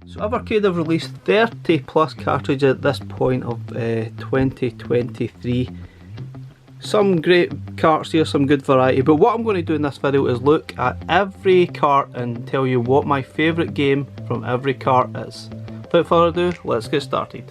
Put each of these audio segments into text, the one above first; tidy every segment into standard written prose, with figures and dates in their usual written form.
So Evercade have released 30 plus cartridges at this point of 2023. Some great carts here, some good variety, but what I'm going to do in this video is look at every cart and tell you what my favourite game from every cart is. Without further ado, let's get started.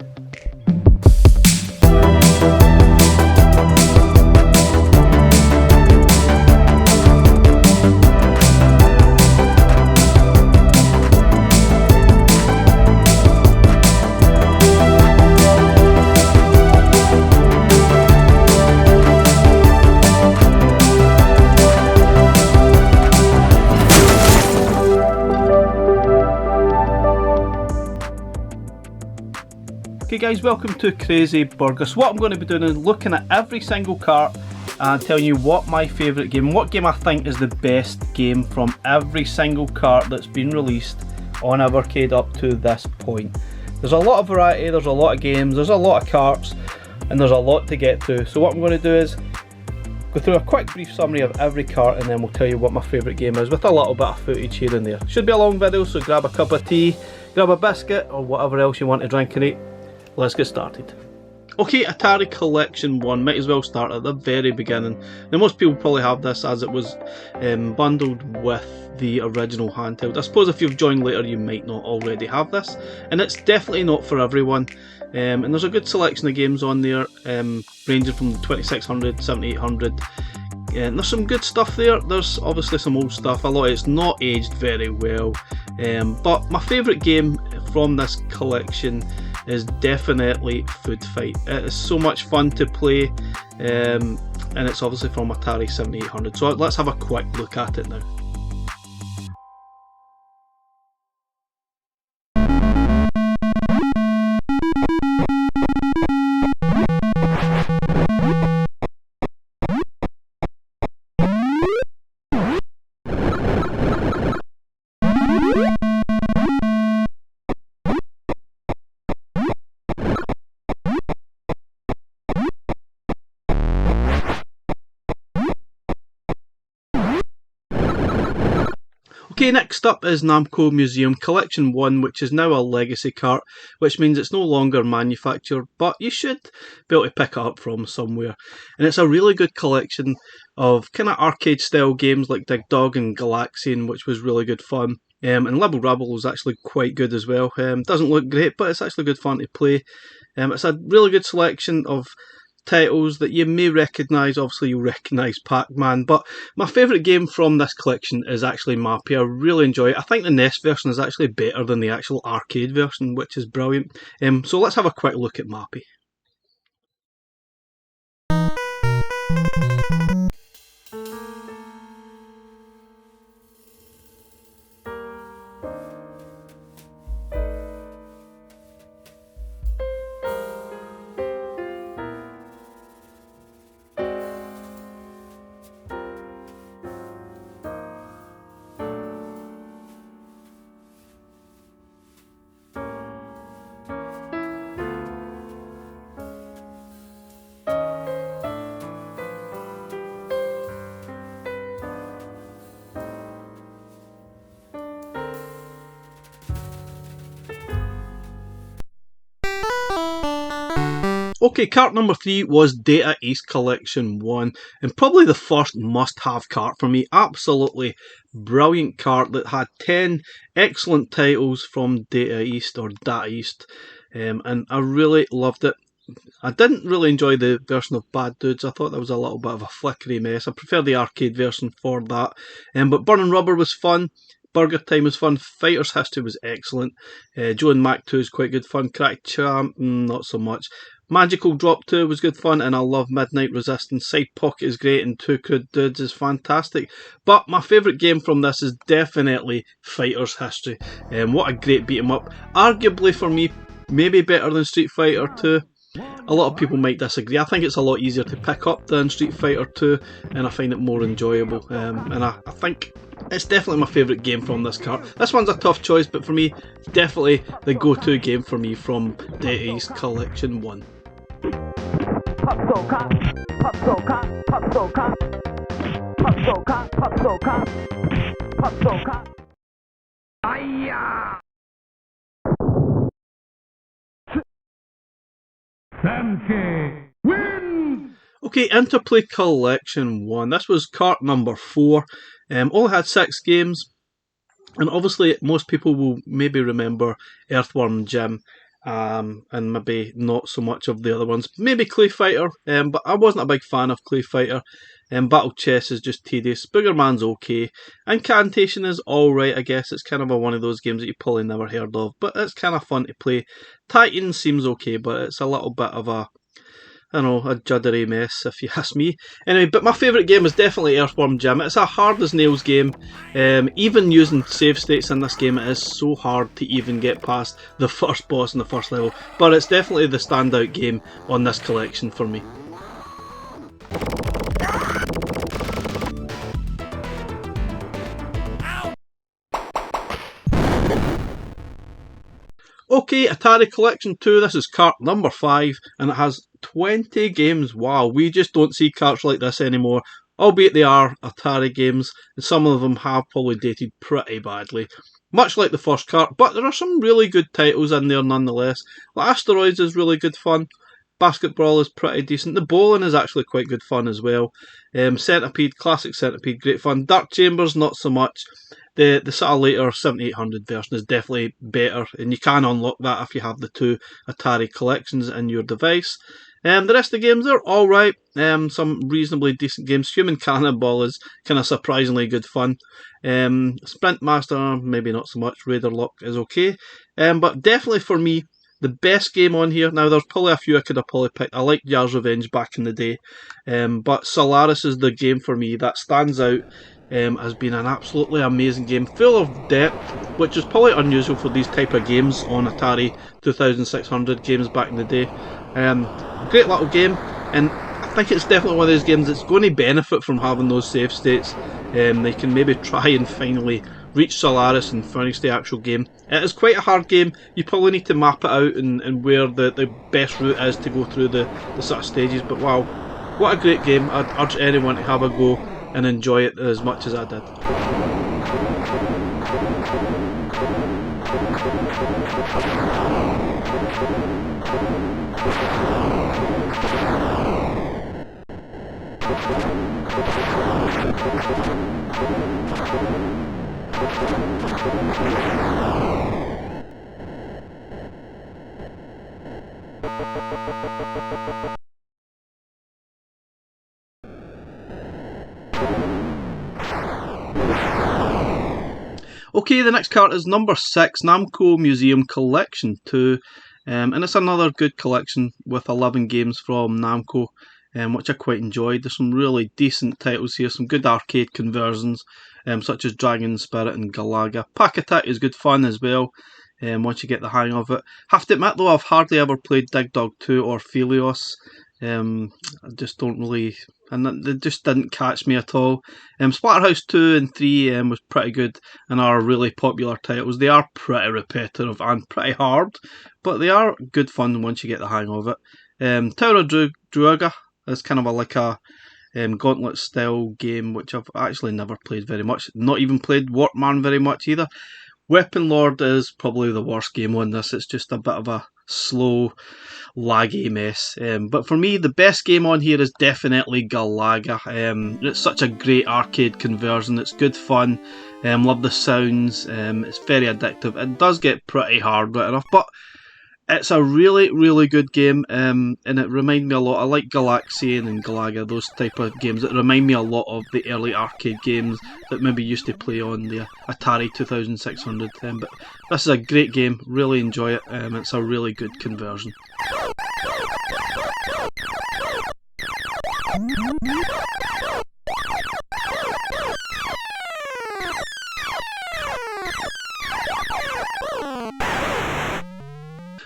Okay guys, welcome to Crazy Burger. So what I'm going to be doing is looking at every single cart and telling you what my favourite game, what game I think is the best game from every single cart that's been released on Evercade up to this point. There's a lot of variety, there's a lot of games, there's a lot of carts, and there's a lot to get through. So what I'm going to do is go through a quick brief summary of every cart and then we'll tell you what my favourite game is with a little bit of footage here and there. Should be a long video, so grab a cup of tea, grab a biscuit or whatever else you want to drink and eat. Let's get started. Okay, Atari Collection 1, might as well start at the very beginning. Now most people probably have this as it was bundled with the original handheld. I suppose if you've joined later you might not already have this, and it's definitely not for everyone. And there's a good selection of games on there, ranging from the 2600, 7800. And there's some good stuff there. There's obviously some old stuff, a lot of it's not aged very well. But my favourite game from this collection is definitely Food Fight. It is so much fun to play, and it's obviously from Atari 7800. So let's have a quick look at it now. Okay, next up is Namco Museum Collection 1, which is now a legacy cart, which means it's no longer manufactured, but you should be able to pick it up from somewhere. And it's a really good collection of kind of arcade style games like Dig Dog and Galaxian, which was really good fun. And Libble Rabble was actually quite good as well. Doesn't look great, but it's actually good fun to play. It's a really good selection of titles that you may recognise. Obviously you recognise Pac-Man, but my favourite game from this collection is actually Mappy. I really enjoy it. I think the NES version is actually better than the actual arcade version, which is brilliant. So let's have a quick look at Mappy. Okay, cart number 3 was Data East Collection 1, and probably the first must-have cart for me. Absolutely brilliant cart that had 10 excellent titles from Data East, or Data East, and I really loved it. I didn't really enjoy the version of Bad Dudes. I thought that was a little bit of a flickery mess. I prefer the arcade version for that. But Burning Rubber was fun. Burger Time was fun. Fighter's History was excellent. Joe and Mac 2 is quite good fun. Crack Champ, not so much. Magical Drop 2 was good fun, and I love Midnight Resistance. Side Pocket is great, and Two Crude Dudes is fantastic. But my favourite game from this is definitely Fighter's History. What a great beat 'em up. Arguably for me, maybe better than Street Fighter 2. A lot of people might disagree. I think it's a lot easier to pick up than Street Fighter 2, and I find it more enjoyable. And I think it's definitely my favourite game from this cart. This one's a tough choice, but for me, definitely the go-to game for me from Data East Collection 1. Sanchez wins! Okay, Interplay Collection 1. This was cart number 4. Only had 6 games. And obviously, most people will maybe remember Earthworm Jim, and maybe not so much of the other ones. Maybe Clay Fighter, but I wasn't a big fan of Clay Fighter. Battle Chess is just tedious. Boogerman's okay. Incantation is alright, I guess. It's kind of one of those games that you probably never heard of, but it's kind of fun to play. Titan seems okay, but it's a little bit of a juddery mess if you ask me. Anyway, but my favourite game is definitely Earthworm Jim. It's a hard as nails game. Even using save states in this game, it is so hard to even get past the first boss in the first level. But it's definitely the standout game on this collection for me. Okay, Atari Collection 2, this is cart number 5, and it has 20 games. Wow, we just don't see carts like this anymore, albeit they are Atari games, and some of them have probably dated pretty badly, much like the first cart, but there are some really good titles in there nonetheless. Like Asteroids is really good fun, Basketball is pretty decent, the bowling is actually quite good fun as well, Centipede, classic Centipede, great fun, Dark Chambers not so much. The sort of later 7800 version is definitely better, and you can unlock that if you have the 2 Atari collections in your device. The rest of the games are alright, some reasonably decent games. Human Cannonball is kind of surprisingly good fun. Sprint Master, maybe not so much. Raider Lock is okay. But definitely for me, the best game on here, now there's probably a few I could have probably picked. I liked Yar's Revenge back in the day, but Solaris is the game for me that stands out. Has been an absolutely amazing game, full of depth, which is probably unusual for these type of games on Atari 2600 games back in the day. Great little game, and I think it's definitely one of those games that's going to benefit from having those save states. They can maybe try and finally reach Solaris and finish the actual game. It is quite a hard game. You probably need to map it out and where the best route is to go through the sort of stages, but wow, what a great game. I'd urge anyone to have a go and enjoy it as much as I did. Okay, the next cart is number 6, Namco Museum Collection 2, and it's another good collection with 11 games from Namco, which I quite enjoyed. There's some really decent titles here, some good arcade conversions, such as Dragon Spirit and Galaga. Pack Attack is good fun as well, once you get the hang of it. Have to admit though, I've hardly ever played Dig Dug 2 or Phelios. I just don't really, and they just didn't catch me at all. Splatterhouse 2 and 3 was pretty good and are really popular titles. They are pretty repetitive and pretty hard, but they are good fun once you get the hang of it. Tower of Druaga is kind of like a gauntlet style game, which I've actually never played very much. Not even played Warpman very much either. Weapon Lord is probably the worst game on this. It's just a bit of a slow, laggy mess. But for me, the best game on here is definitely Galaga. It's such a great arcade conversion. It's good fun. Love the sounds. It's very addictive. It does get pretty hard right enough, but it's a really, really good game, and it reminds me a lot. I like Galaxian and Galaga, those type of games. It remind me a lot of the early arcade games that maybe used to play on the Atari 2600. But this is a great game, really enjoy it. It's a really good conversion.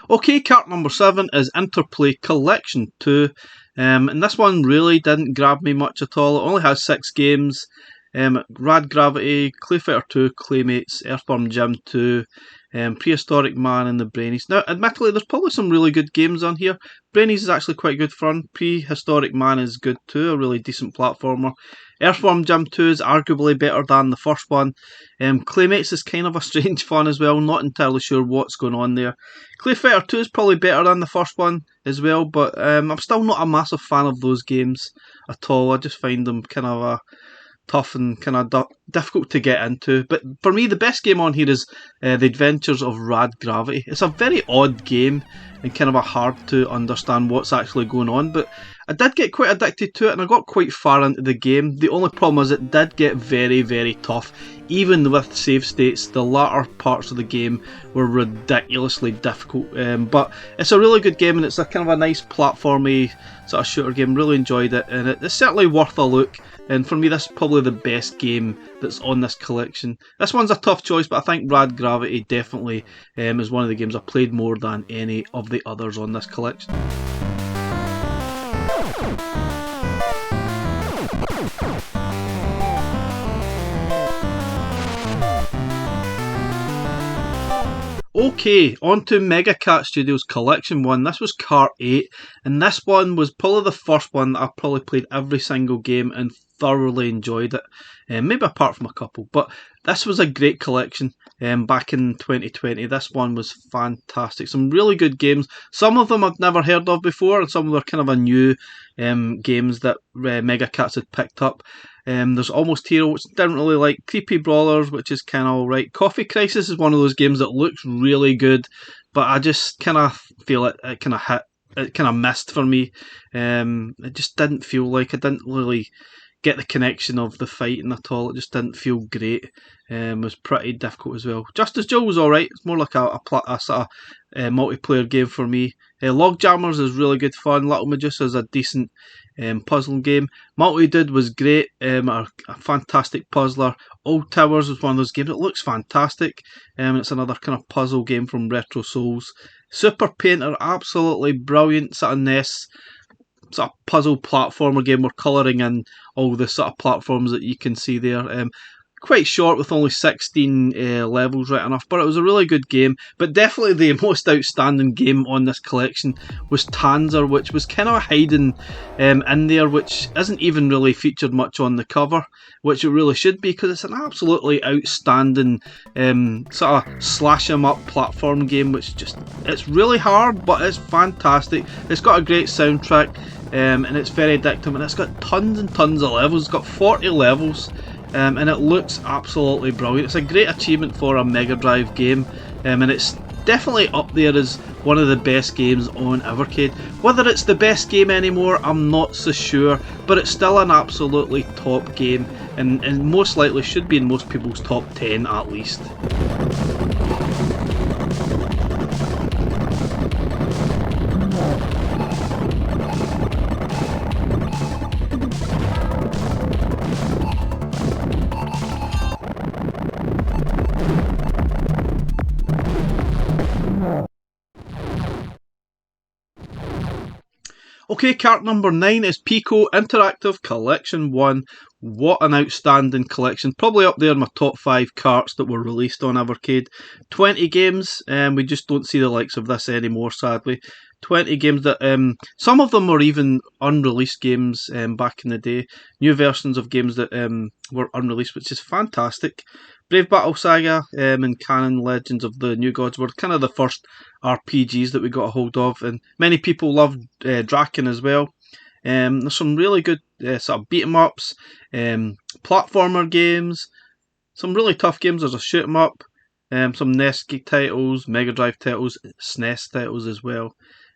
Okay, cart number 7 is Interplay Collection 2, and this one really didn't grab me much at all. It only has 6 games, Rad Gravity, Clay Fighter 2, Claymates, Earthworm Jim 2, Prehistoric Man and the Brainies. Now, admittedly, there's probably some really good games on here. Brainies is actually quite good fun. Prehistoric Man is good too, a really decent platformer. Earthworm Jim 2 is arguably better than the first one. Claymates is kind of a strange fun as well, not entirely sure what's going on there. Clay Fighter 2 is probably better than the first one as well, but I'm still not a massive fan of those games at all. I just find them kind of tough and kind of difficult to get into. But for me, the best game on here is The Adventures of Rad Gravity. It's a very odd game and kind of a hard to understand what's actually going on, but I did get quite addicted to it and I got quite far into the game. The only problem is it did get very, very tough. Even with save states, the latter parts of the game were ridiculously difficult. But it's a really good game and it's a kind of a nice platformy sort of shooter game. Really enjoyed it and it's certainly worth a look. And for me, this is probably the best game that's on this collection. This one's a tough choice, but I think Rad Gravity definitely is one of the games I've played more than any of the others on this collection. Okay, on to Megacat Studios Collection 1. This was Cart 8, and this one was probably the first one that I probably played every single game and thoroughly enjoyed it. Maybe apart from a couple, but this was a great collection back in 2020. This one was fantastic. Some really good games. Some of them I've never heard of before, and some of them are kind of a new games that Megacats had picked up. There's Almost Hero, which I didn't really like. Creepy Brawlers, which is kind of alright. Coffee Crisis is one of those games that looks really good, but I just kind of feel it kind of hit. It kind of missed for me. It just didn't feel like I didn't really get the connection of the fighting at all. It just didn't feel great. It was pretty difficult as well. Justice Joe was alright. It's more like a sort of multiplayer game for me. Logjammers is really good fun. Little Medusa is a decent puzzle game. Multi Dude was great. A fantastic puzzler. Old Towers was one of those games. It looks fantastic. It's another kind of puzzle game from Retro Souls. Super Painter, absolutely brilliant. Sort of NES sort of puzzle platformer game. We're colouring in all the sort of platforms that you can see there. Quite short with only 16 levels right enough, but it was a really good game. But definitely the most outstanding game on this collection was Tanzer, which was kind of hiding in there, which isn't even really featured much on the cover, which it really should be, because it's an absolutely outstanding sort of slash 'em up platform game, which it's really hard, but it's fantastic. It's got a great soundtrack and it's very addictive, and it's got tons and tons of levels. It's got 40 levels. And it looks absolutely brilliant. It's a great achievement for a Mega Drive game, and it's definitely up there as one of the best games on Evercade. Whether it's the best game anymore, I'm not so sure, but it's still an absolutely top game, and most likely should be in most people's top 10 at least. Okay, cart number 9 is Piko Interactive Collection 1. What an outstanding collection. Probably up there in my top 5 carts that were released on Evercade. 20 games, we just don't see the likes of this anymore, sadly. 20 games that, some of them were even unreleased games back in the day. New versions of games that were unreleased, which is fantastic. Brave Battle Saga and Canon Legends of the New Gods were kind of the first RPGs that we got a hold of, and many people loved Draken as well. There's some really good sort of beat 'em ups, platformer games, some really tough games. There's a shoot 'em up, some NES titles, Mega Drive titles, SNES titles as well.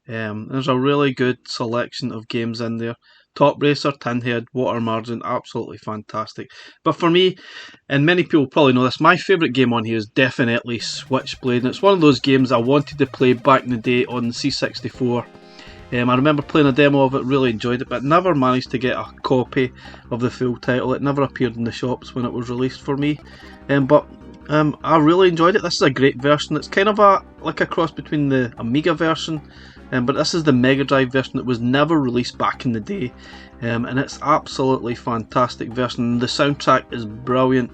There's a really good selection of games in there. Top Racer, Tinhead, Water Margin, absolutely fantastic. But for me, and many people probably know this, my favourite game on here is definitely Switchblade. And it's one of those games I wanted to play back in the day on the C64. I remember playing a demo of it, really enjoyed it, but never managed to get a copy of the full title. It never appeared in the shops when it was released for me. But I really enjoyed it. This is a great version. It's kind of like a cross between the Amiga version, but this is the Mega Drive version that was never released back in the day, and it's absolutely fantastic version. The soundtrack is brilliant,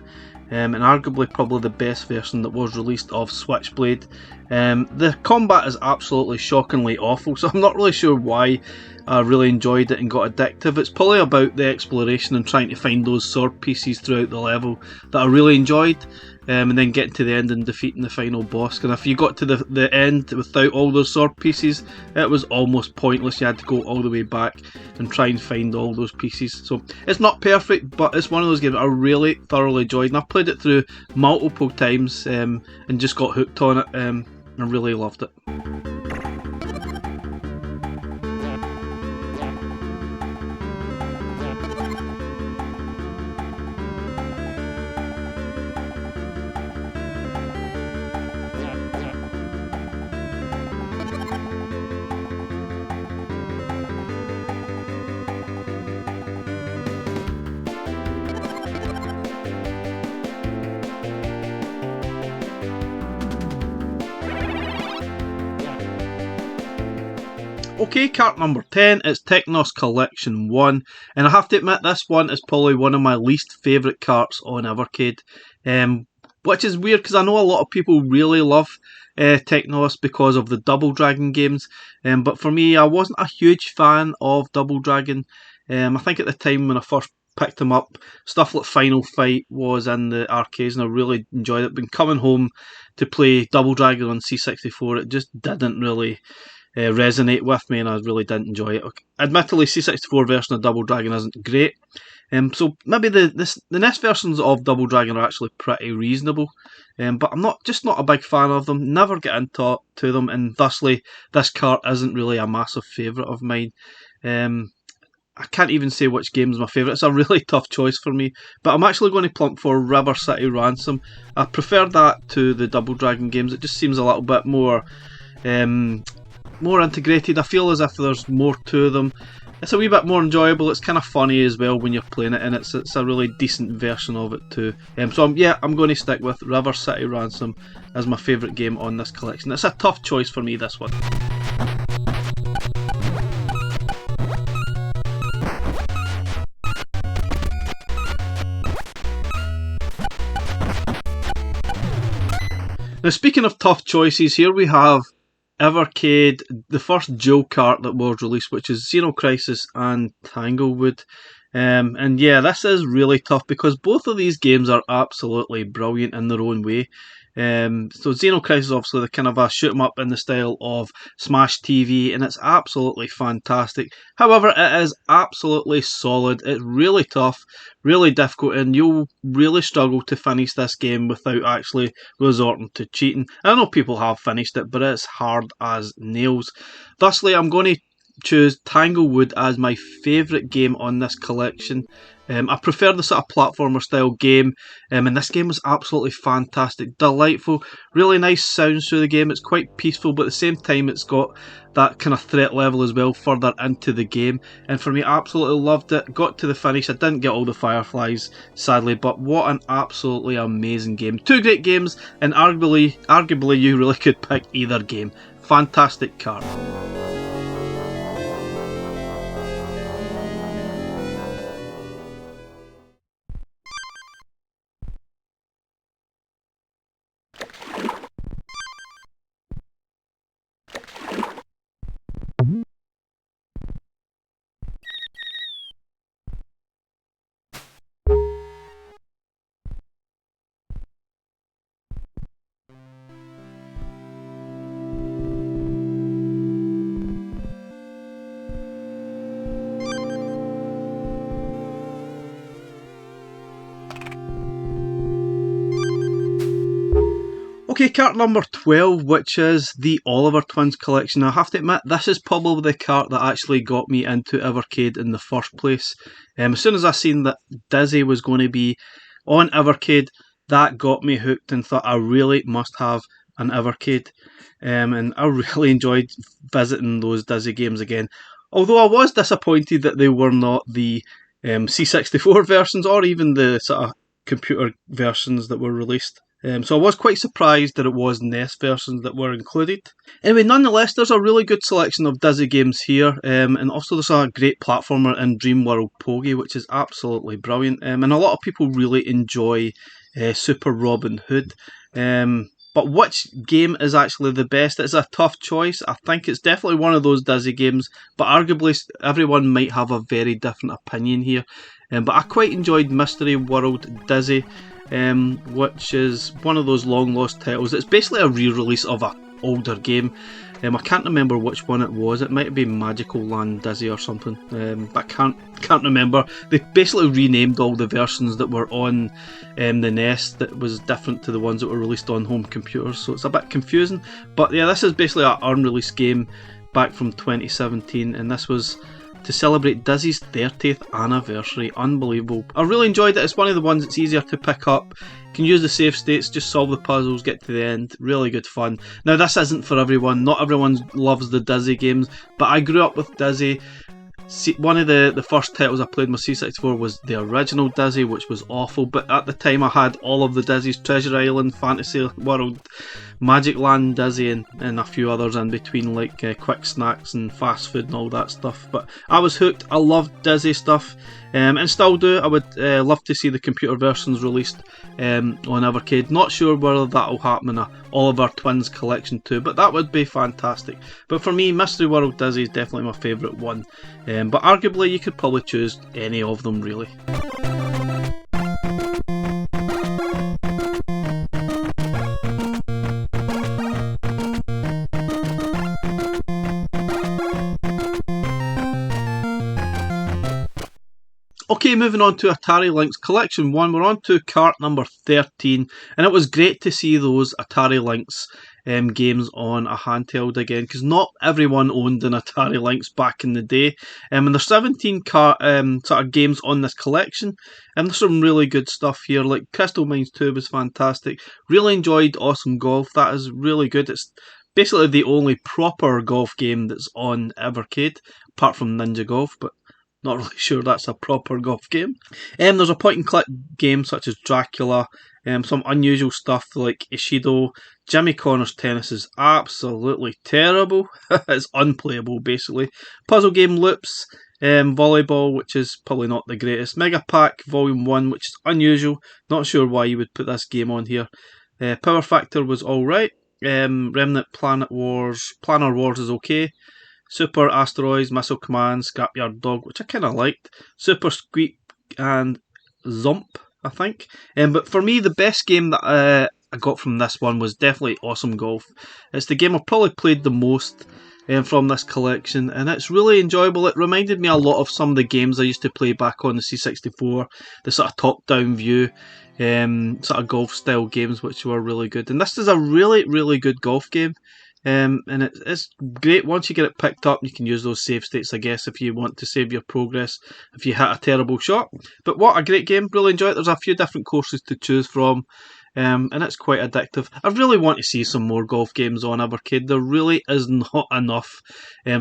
and arguably probably the best version that was released of Switchblade. The combat is absolutely shockingly awful, so I'm not really sure why I really enjoyed it and got addictive. It's probably about the exploration and trying to find those sword pieces throughout the level that I really enjoyed, and then getting to the end and defeating the final boss. And if you got to the end without all those sword pieces, it was almost pointless. You had to go all the way back and try and find all those pieces. So it's not perfect, but it's one of those games I really thoroughly enjoyed, and I played it through multiple times and just got hooked on it. I really loved it. Okay, cart number 10 is Technōs Collection 1, and I have to admit this one is probably one of my least favourite carts on Evercade, which is weird because I know a lot of people really love Technos because of the Double Dragon games, but for me I wasn't a huge fan of Double Dragon. I think at the time when I first picked them up, stuff like Final Fight was in the arcades and I really enjoyed it, but coming home to play Double Dragon on C64 it just didn't really resonate with me, and I really didn't enjoy it. Admittedly, C64 version of Double Dragon isn't great, so maybe the NES versions of Double Dragon are actually pretty reasonable, but I'm not a big fan of them. Never get into them, and thusly this cart isn't really a massive favourite of mine. I can't even say which game is my favourite. It's a really tough choice for me, but I'm actually going to plump for River City Ransom. I prefer that to the Double Dragon games. It just seems a little bit more integrated. I feel as if there's more to them. It's a wee bit more enjoyable. It's kind of funny as well when you're playing it, and it's a really decent version of it too. So I'm going to stick with River City Ransom as my favourite game on this collection. It's a tough choice for me, this one. Now, speaking of tough choices, here we have Evercade, the first dual cart that was released, which is Xeno Crisis and Tanglewood. And yeah, this is really tough because both of these games are absolutely brilliant in their own way. So Xeno Crisis, obviously, the kind of a shoot 'em up in the style of Smash TV, and it's absolutely fantastic. However, it is absolutely solid. It's really tough, really difficult, and you'll really struggle to finish this game without actually resorting to cheating. I know people have finished it, but it's hard as nails. Thusly, I'm going to choose Tanglewood as my favourite game on this collection. I prefer the sort of platformer style game, and this game was absolutely fantastic, delightful, really nice sounds through the game. It's quite peaceful, but at the same time it's got that kind of threat level as well further into the game, and for me I absolutely loved it. Got to the finish, I didn't get all the fireflies sadly, but what an absolutely amazing game. Two great games, and arguably you really could pick either game. Fantastic card. Okay, cart number 12, which is the Oliver Twins collection. I have to admit, this is probably the cart that actually got me into Evercade in the first place. As soon as I seen that Dizzy was going to be on Evercade, that got me hooked and thought I really must have an Evercade. And I really enjoyed visiting those Dizzy games again. Although I was disappointed that they were not the C64 versions or even the sort of computer versions that were released. So I was quite surprised that it was NES versions that were included. Anyway, nonetheless, there's a really good selection of Dizzy games here, and also there's a great platformer in Dream World Pogie, which is absolutely brilliant, and a lot of people really enjoy Super Robin Hood. But which game is actually the best? It's a tough choice. I think it's definitely one of those Dizzy games, but arguably everyone might have a very different opinion here. But I quite enjoyed Mystery World Dizzy, which is one of those long lost titles. It's basically a re-release of an older game. I can't remember which one it was. It might be Magical Land Dizzy or something, but I can't remember. They basically renamed all the versions that were on the NES that was different to the ones that were released on home computers, so it's a bit confusing. But yeah, this is basically an unreleased game back from 2017, and this was to celebrate Dizzy's 30th anniversary. Unbelievable. I really enjoyed it. It's one of the ones that's easier to pick up. You can use the save states, just solve the puzzles, get to the end. Really good fun. Now, this isn't for everyone. Not everyone loves the Dizzy games, but I grew up with Dizzy. One of the first titles I played on my C64 was the original Dizzy, which was awful, but at the time I had all of the Dizzies: Treasure Island, Fantasy World, Magic Land Dizzy, and a few others in between, like Quick Snacks and Fast Food and all that stuff. But I was hooked. I loved Dizzy stuff, and still do. I would love to see the computer versions released on Evercade. Not sure whether that'll happen in a Oliver Twins Collection too, but that would be fantastic. But for me, Mystery World Dizzy is definitely my favourite one. But arguably you could probably choose any of them really. Okay, moving on to Atari Lynx Collection 1, we're on to cart number 13, and it was great to see those Atari Lynx games on a handheld again, because not everyone owned an Atari Lynx back in the day. And there's 17 sort of games on this collection, and there's some really good stuff here, like Crystal Mines 2 was fantastic. Really enjoyed Awesome Golf, that is really good. It's basically the only proper golf game that's on Evercade, apart from Ninja Golf, but not really sure that's a proper golf game. There's a point and click game such as Dracula, some unusual stuff like Ishido. Jimmy Connor's Tennis is absolutely terrible. It's unplayable basically. Puzzle game Loops, Volleyball, which is probably not the greatest. Mega Pack Volume 1, which is unusual. Not sure why you would put this game on here. Power Factor was alright. Remnant Planet Wars, Planar Wars is okay. Super Asteroids, Missile Command, Scrapyard Dog, which I kind of liked. Super Squeak and Zomp, I think. But for me, the best game that I got from this one was definitely Awesome Golf. It's the game I've probably played the most from this collection, and it's really enjoyable. It reminded me a lot of some of the games I used to play back on the C64, the sort of top-down view, sort of golf-style games, which were really good. And this is a really, really good golf game. And it's great once you get it picked up. You can use those save states, I guess, if you want to save your progress if you hit a terrible shot. But what a great game, really enjoy it. There's a few different courses to choose from, and it's quite addictive. I really want to see some more golf games on Evercade. There really is not enough,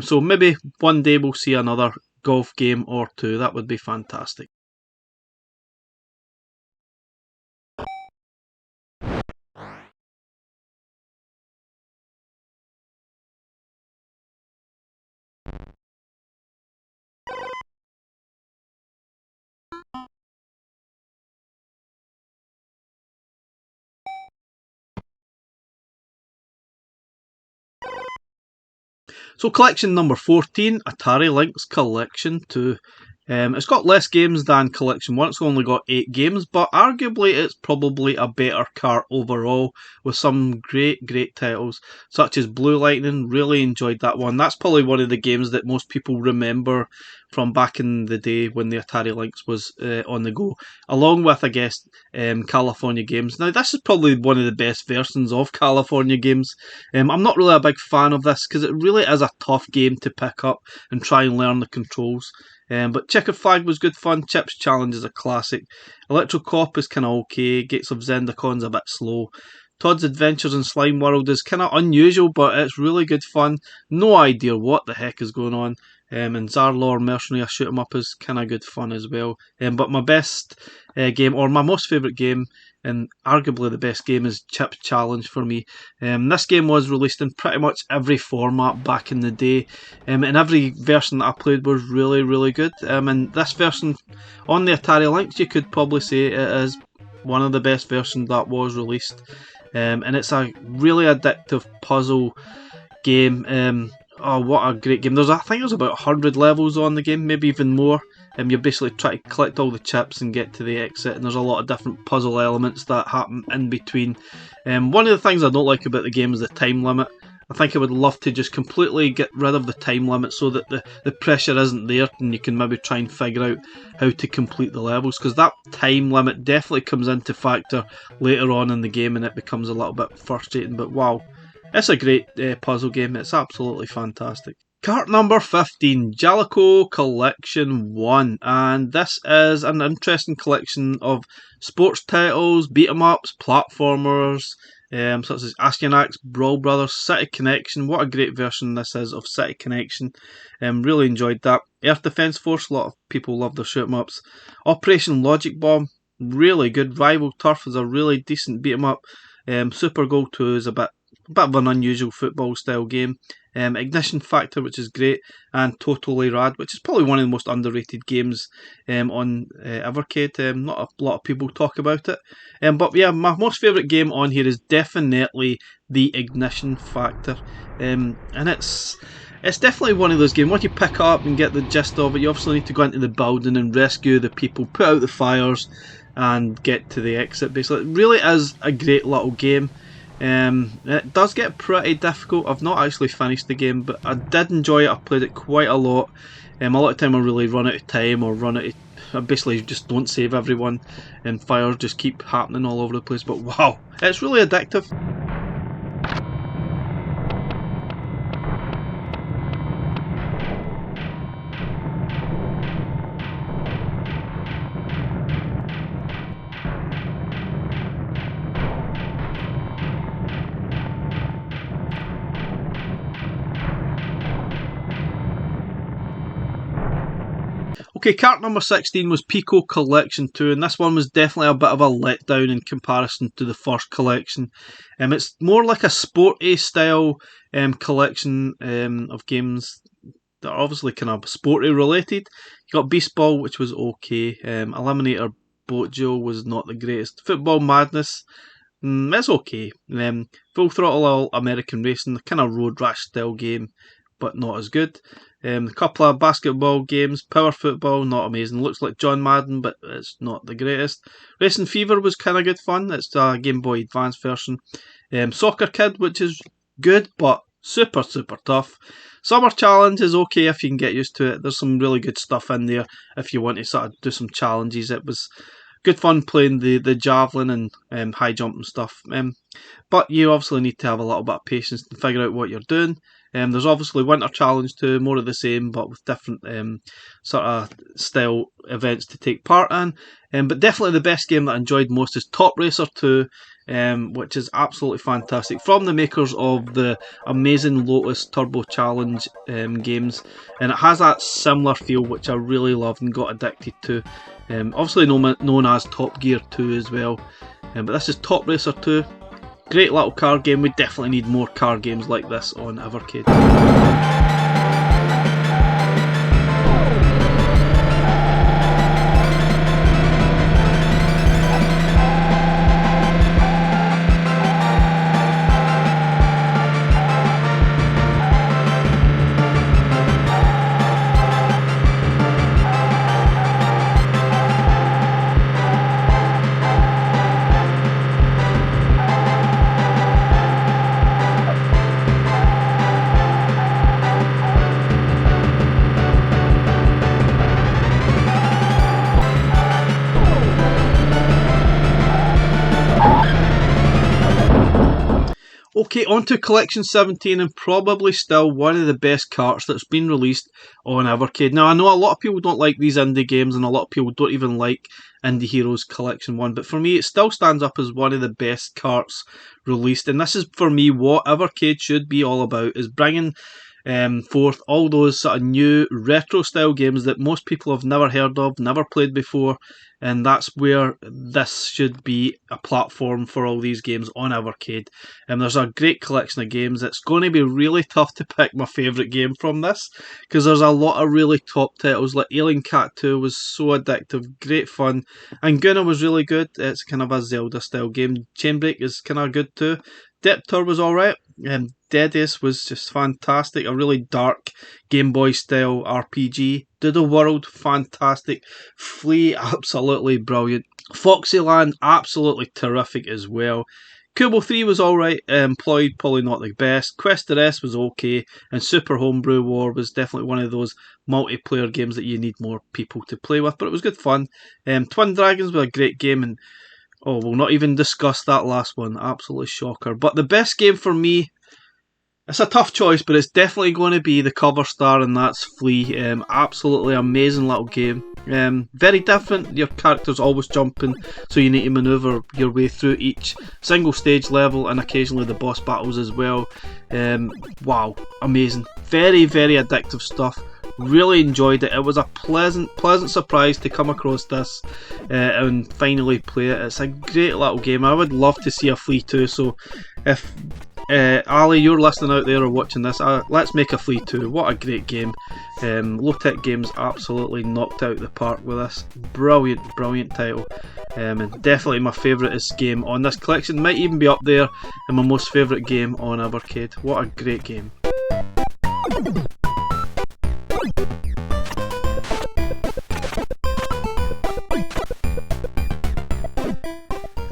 so maybe one day we'll see another golf game or two. That would be fantastic. So collection number 14, Atari Lynx Collection 2. It's got less games than Collection 1, it's only got 8 games, but arguably it's probably a better cart overall, with some great titles, such as Blue Lightning. Really enjoyed that one. That's probably one of the games that most people remember from back in the day when the Atari Lynx was on the go, along with, I guess, California Games. Now, this is probably one of the best versions of California Games. I'm not really a big fan of this, because it really is a tough game to pick up and try and learn the controls. But Checkered Flag was good fun. Chip's Challenge is a classic. Electro Cop is kind of okay. Gates of Zendacon's a bit slow. Todd's Adventures in Slime World is kind of unusual, but it's really good fun. No idea what the heck is going on. And Zarlor Mercenary, a shoot 'em up, is kind of good fun as well. But my best game, or my most favourite game, and arguably the best game is Chip Challenge for me. This game was released in pretty much every format back in the day, and every version that I played was really, really good. And this version on the Atari Lynx, you could probably say it is one of the best versions that was released. And it's a really addictive puzzle game. Oh, what a great game. I think there's about 100 levels on the game, maybe even more. You basically try to collect all the chips and get to the exit, and there's a lot of different puzzle elements that happen in between. One of the things I don't like about the game is the time limit. I think I would love to just completely get rid of the time limit so that the pressure isn't there, and you can maybe try and figure out how to complete the levels, because that time limit definitely comes into factor later on in the game and it becomes a little bit frustrating. But wow, it's a great puzzle game. It's absolutely fantastic. Cart number 15, Jaleco Collection 1, and this is an interesting collection of sports titles, beat 'em ups, platformers, such as Astyanax, Brawl Brothers, City Connection. What a great version this is of City Connection. Really enjoyed that. Earth Defense Force, a lot of people love their shoot 'em ups. Operation Logic Bomb, really good. Rival Turf is a really decent beat 'em up. Super Goal 2 is a bit of an unusual football style game. Ignition Factor, which is great, and Totally Rad, which is probably one of the most underrated games on Evercade. Not a lot of people talk about it. But yeah, my most favourite game on here is definitely the Ignition Factor. And it's definitely one of those games, once you pick up and get the gist of it, you obviously need to go into the building and rescue the people, put out the fires, and get to the exit. Basically, it really is a great little game. It does get pretty difficult. I've not actually finished the game, but I did enjoy it. I played it quite a lot. A lot of time I really run out of time, or I basically just don't save everyone, and fires just keep happening all over the place. But wow, it's really addictive. Okay, cart number 16 was Piko Collection 2, and this one was definitely a bit of a letdown in comparison to the first collection. It's more like a sporty style collection of games that are obviously kind of sporty related. You got Beast Ball, which was okay. Eliminator Boat Duel was not the greatest. Football Madness, it's okay. Full Throttle All American Racing, the kind of road rash style game, but not as good. A couple of basketball games, Power Football, not amazing. Looks like John Madden, but it's not the greatest. Racing Fever was kind of good fun. It's a Game Boy Advance version. Soccer Kid, which is good, but super, super tough. Summer Challenge is okay if you can get used to it. There's some really good stuff in there if you want to sort of do some challenges. It was good fun playing the javelin and high jump and stuff. But you obviously need to have a little bit of patience to figure out what you're doing. There's obviously Winter Challenge too, more of the same, but with different sort of style events to take part in. But definitely the best game that I enjoyed most is Top Racer 2, which is absolutely fantastic. From the makers of the amazing Lotus Turbo Challenge games, and it has that similar feel which I really loved and got addicted to. Obviously known as Top Gear 2 as well, but this is Top Racer 2. Great little car game. We definitely need more car games like this on Evercade. Okay, on to Collection 17, and probably still one of the best carts that's been released on Evercade. Now, I know a lot of people don't like these indie games, and a lot of people don't even like Indie Heroes Collection 1, but for me, it still stands up as one of the best carts released, and this is, for me, what Evercade should be all about, is bringing Fourth, all those sort of new retro style games that most people have never heard of, never played before, and that's where this should be a platform for all these games on Evercade. There's a great collection of games. It's going to be really tough to pick my favourite game from this, because there's a lot of really top titles. Like Alien Cat 2 was so addictive, great fun, and Xeno was really good. It's kind of a Zelda style game. Chainbreak is kind of good too. Deptor was alright. Deadius was just fantastic, a really dark Game Boy style RPG. Doodle World, fantastic. Flea, absolutely brilliant. Foxyland, absolutely terrific as well. Kubo 3 was alright, Employed, probably not the best. Quest S was okay, and Super Homebrew War was definitely one of those multiplayer games that you need more people to play with, but it was good fun. Twin Dragons was a great game, and oh, we'll not even discuss that last one, absolutely shocker. But the best game for me, it's a tough choice, but it's definitely going to be the cover star, and that's Flea. Absolutely amazing little game. Very different. Your character's always jumping, so you need to manoeuvre your way through each single stage level, and occasionally the boss battles as well. Wow, amazing. Very, very addictive stuff. Really enjoyed it. It was a pleasant surprise to come across this and finally play it. It's a great little game. I would love to see a Flea 2, so if Ali, you're listening out there or watching this, let's make a Flea 2. What a great game. Low-Tech Games absolutely knocked out the park with this. Brilliant title. And definitely my favourite game on this collection. Might even be up there in my most favourite game on Evercade. What a great game.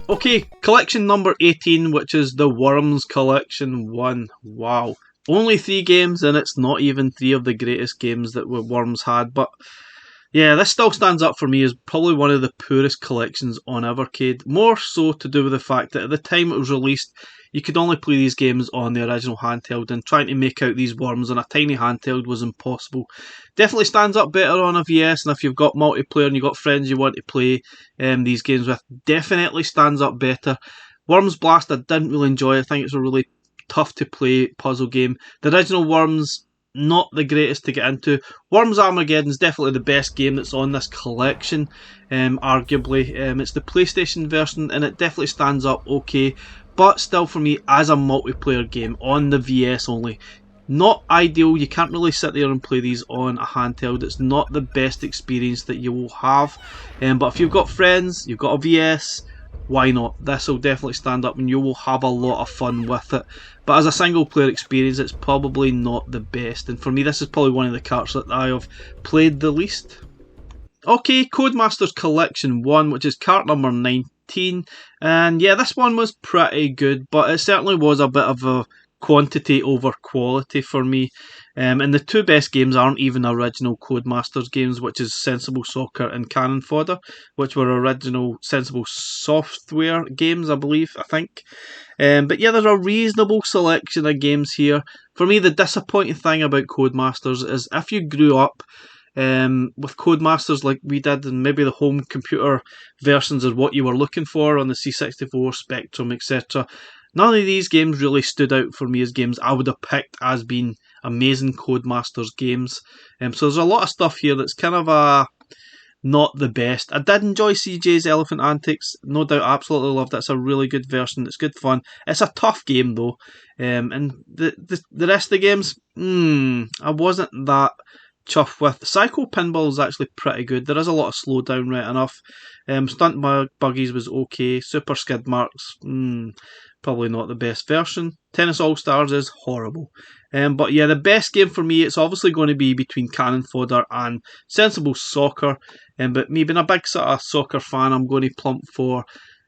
Okay, collection number 18, which is the Worms Collection 1. Wow. Only 3 games, and it's not even 3 of the greatest games that Worms had, but yeah, this still stands up for me as probably one of the poorest collections on Evercade. More so to do with the fact that at the time it was released, you could only play these games on the original handheld, and trying to make out these worms on a tiny handheld was impossible. Definitely stands up better on a VS, and if you've got multiplayer and you've got friends you want to play these games with, definitely stands up better. Worms Blast, I didn't really enjoy. I think it's a really tough to play puzzle game. The original Worms, not the greatest to get into. Worms Armageddon is definitely the best game that's on this collection, arguably. It's the PlayStation version, and it definitely stands up okay, but still for me as a multiplayer game on the VS only. Not ideal. You can't really sit there and play these on a handheld. It's not the best experience that you will have, but if you've got friends, you've got a VS, why not? This will definitely stand up and you will have a lot of fun with it. But as a single player experience, it's probably not the best, and for me this is probably one of the carts that I have played the least. Okay, Codemasters Collection 1, which is cart number 19, and yeah, this one was pretty good, but it certainly was a bit of a quantity over quality for me. And the 2 best games aren't even original Codemasters games, which is Sensible Soccer and Cannon Fodder, which were original Sensible Software games, I think. But yeah, there's a reasonable selection of games here. For me, the disappointing thing about Codemasters is if you grew up with Codemasters like we did, and maybe the home computer versions is what you were looking for on the C64, Spectrum, etc., none of these games really stood out for me as games I would have picked as being amazing Codemasters games. So there's a lot of stuff here that's kind of not the best. I did enjoy CJ's Elephant Antics, no doubt, absolutely loved it. It's a really good version, it's good fun. It's a tough game though, and the rest of the games, I wasn't that chuffed with. Psycho Pinball is actually pretty good. There is a lot of slowdown, right enough. Stunt Buggies was okay. Super Skid Marks, probably not the best version. Tennis All Stars is horrible. But yeah, the best game for me, it's obviously going to be between Cannon Fodder and Sensible Soccer. But me being a big sort of soccer fan, I'm going to plump for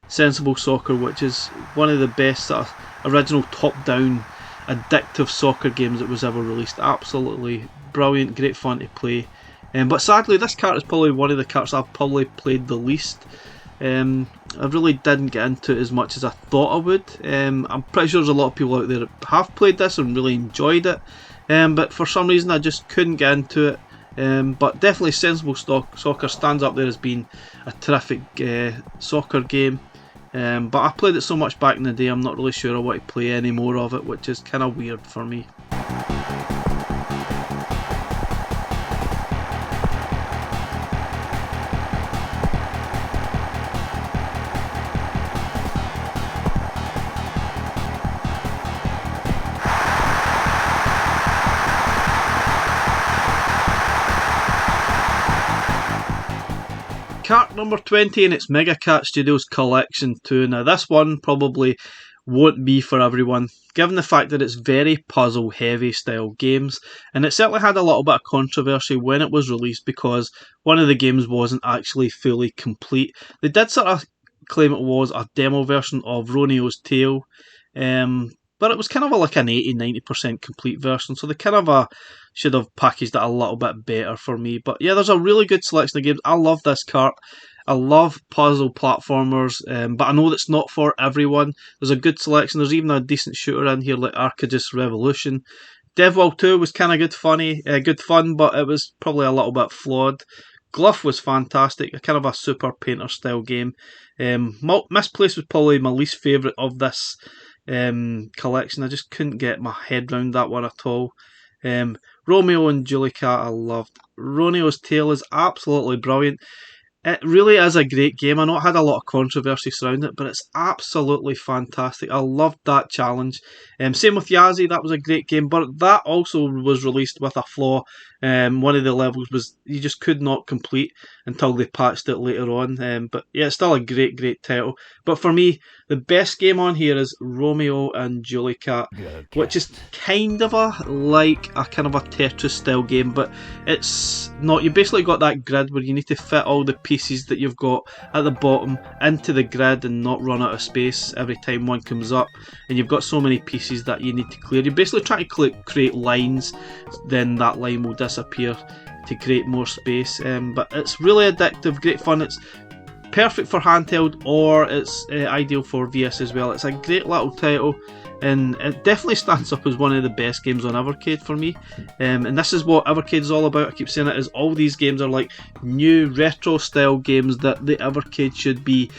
Sensible Soccer, which is one of the best sort of original top-down addictive soccer games that was ever released. Absolutely brilliant, great fun to play. But sadly, this cart is probably one of the carts I've probably played the least. I really didn't get into it as much as I thought I would. I'm pretty sure there's a lot of people out there that have played this and really enjoyed it, but for some reason I just couldn't get into it. But definitely Sensible Soccer stands up there as being a terrific soccer game. But I played it so much back in the day, I'm not really sure I want to play any more of it, which is kind of weird for me. Cart number 20, and it's Mega Cat Studios Collection 2. Now this one probably won't be for everyone, given the fact that it's very puzzle heavy style games, and it certainly had a little bit of controversy when it was released because one of the games wasn't actually fully complete. They did sort of claim it was a demo version of Roneo's Tale, but it was kind of like an 80-90% complete version, so they kind of should have packaged it a little bit better for me. But yeah, there's a really good selection of games. I love this cart. I love puzzle platformers, but I know that's not for everyone. There's a good selection. There's even a decent shooter in here like Arcadis Revolution. DevWorld 2 was kind of good fun, but it was probably a little bit flawed. Gluff was fantastic, a kind of a super painter style game. Misplaced was probably my least favourite of this collection. I just couldn't get my head round that one at all. Romeo and Juliet I loved. Roneo's Tale is absolutely brilliant. It really is a great game. I know it had a lot of controversy surrounding it, but it's absolutely fantastic. I loved that challenge. Same with Yazzie, that was a great game, but that also was released with a flaw. One of the levels was you just could not complete until they patched it later on. But yeah, it's still a great title. But for me, the best game on here is Romeo and Juliet, which is kind of a Tetris style game, but it's not. You basically got that grid where you need to fit all the pieces that you've got at the bottom into the grid and not run out of space every time one comes up, and you've got so many pieces that you need to clear. You're basically trying to create lines, then that line will disappear to create more space, but it's really addictive, great fun. It's perfect for handheld, or it's ideal for VS as well. It's a great little title, and it definitely stands up as one of the best games on Evercade for me. And this is what Evercade is all about. I keep saying it, is all these games are like new retro style games that the Evercade should be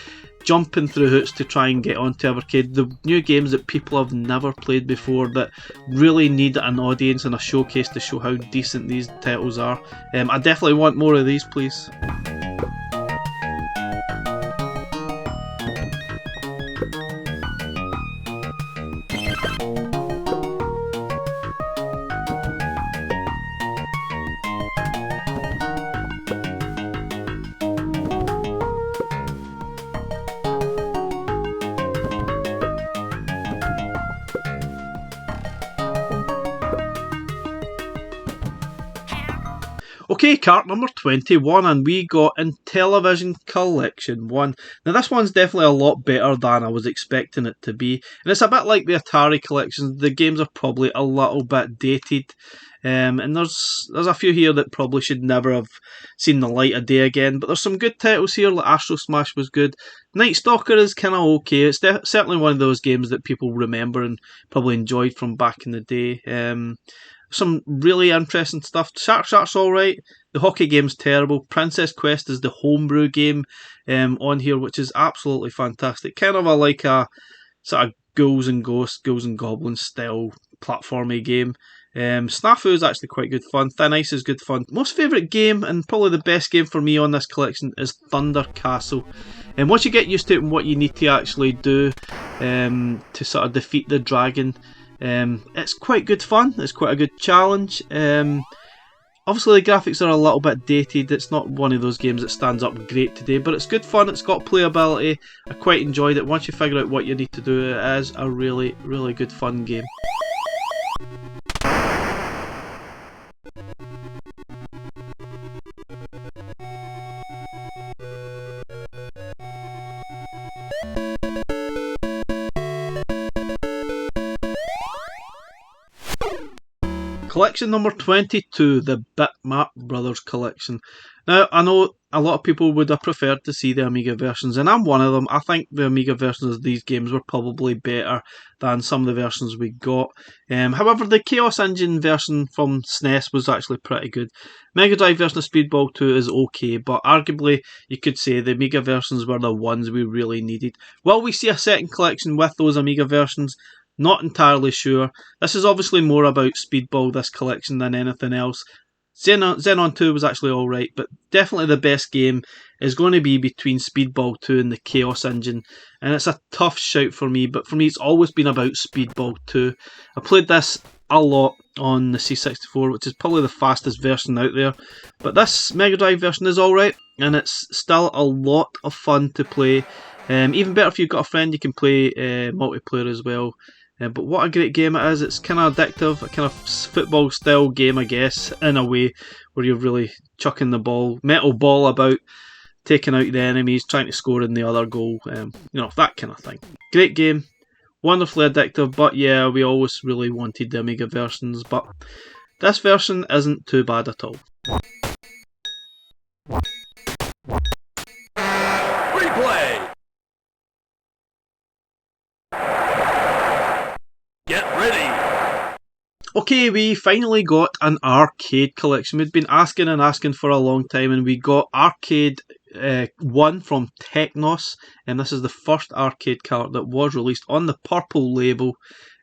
jumping through hoops to try and get onto Evercade. The new games that people have never played before that really need an audience and a showcase to show how decent these titles are. I definitely want more of these, please. Okay, cart number 21, and we got Intellivision Collection 1. Now this one's definitely a lot better than I was expecting it to be, and it's a bit like the Atari Collection. The games are probably a little bit dated, and there's a few here that probably should never have seen the light of day again, but there's some good titles here, like Astro Smash was good. Night Stalker is kind of okay. It's certainly one of those games that people remember and probably enjoyed from back in the day. Some really interesting stuff. Shark's alright. The hockey game's terrible. Princess Quest is the homebrew game on here, which is absolutely fantastic. Kind of like a sort of Ghouls and Goblins style platformy game. Snafu is actually quite good fun. Thin Ice is good fun. Most favourite game, and probably the best game for me on this collection, is Thunder Castle. And once you get used to it and what you need to actually do to sort of defeat the dragon, it's quite good fun. It's quite a good challenge. Obviously the graphics are a little bit dated. It's not one of those games that stands up great today, but it's good fun. It's got playability. I quite enjoyed it. Once you figure out what you need to do, it is a really good fun game. Collection number 22, the Bitmap Brothers Collection. Now, I know a lot of people would have preferred to see the Amiga versions, and I'm one of them. I think the Amiga versions of these games were probably better than some of the versions we got. However, the Chaos Engine version from SNES was actually pretty good. Mega Drive version of Speedball 2 is okay, but arguably you could say the Amiga versions were the ones we really needed. Will we see a second collection with those Amiga versions? Not entirely sure. This is obviously more about Speedball, this collection, than anything else. Xenon 2 was actually alright, but definitely the best game is going to be between Speedball 2 and the Chaos Engine. And it's a tough shout for me, but for me it's always been about Speedball 2. I played this a lot on the C64, which is probably the fastest version out there. But this Mega Drive version is alright. and it's still a lot of fun to play. Even better if you've got a friend, you can play multiplayer as well. But what a great game it is. It's kind of addictive, a kind of football style game, I guess, in a way, where you're really chucking the ball, metal ball about, taking out the enemies, trying to score in the other goal, that kind of thing. Great game, wonderfully addictive, but yeah, we always really wanted the Amiga versions, but this version isn't too bad at all. Replay! Get ready! Okay, we finally got an arcade collection. We'd been asking for a long time, and we got Arcade 1 from Technos, and this is the first arcade cart that was released on the purple label,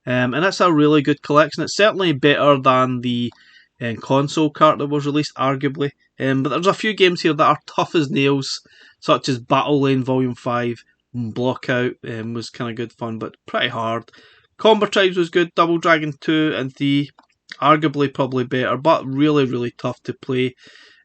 and it's a really good collection. It's certainly better than the console cart that was released, arguably, but there's a few games here that are tough as nails, such as Battle Lane Volume 5, Blockout was kind of good fun, but pretty hard. Combo Tribes was good, Double Dragon 2 and 3, arguably probably better, but really tough to play.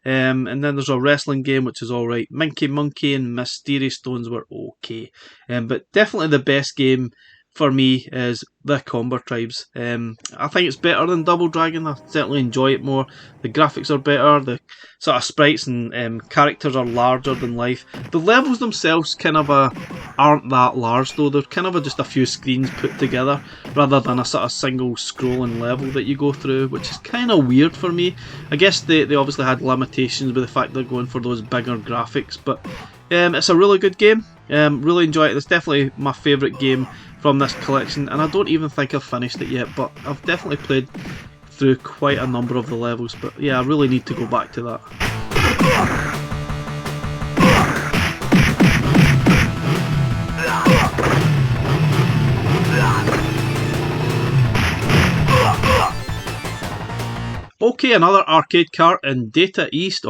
And then there's a wrestling game which is alright. Minky Monkey and Mysterious Stones were okay. But definitely the best game for me is the Combo Tribes. I think it's better than Double Dragon. I certainly enjoy it more. The graphics are better, the sort of sprites and characters are larger than life. The levels themselves kind of aren't that large though. They're kind of just a few screens put together rather than a sort of single scrolling level that you go through, which is kind of weird for me. I guess they obviously had limitations with the fact they're going for those bigger graphics, but it's a really good game. Really enjoy it. It's definitely my favourite game from this collection, and I don't even think I've finished it yet, but I've definitely played through quite a number of the levels. But yeah, I really need to go back to that. Okay, another arcade cart in Data East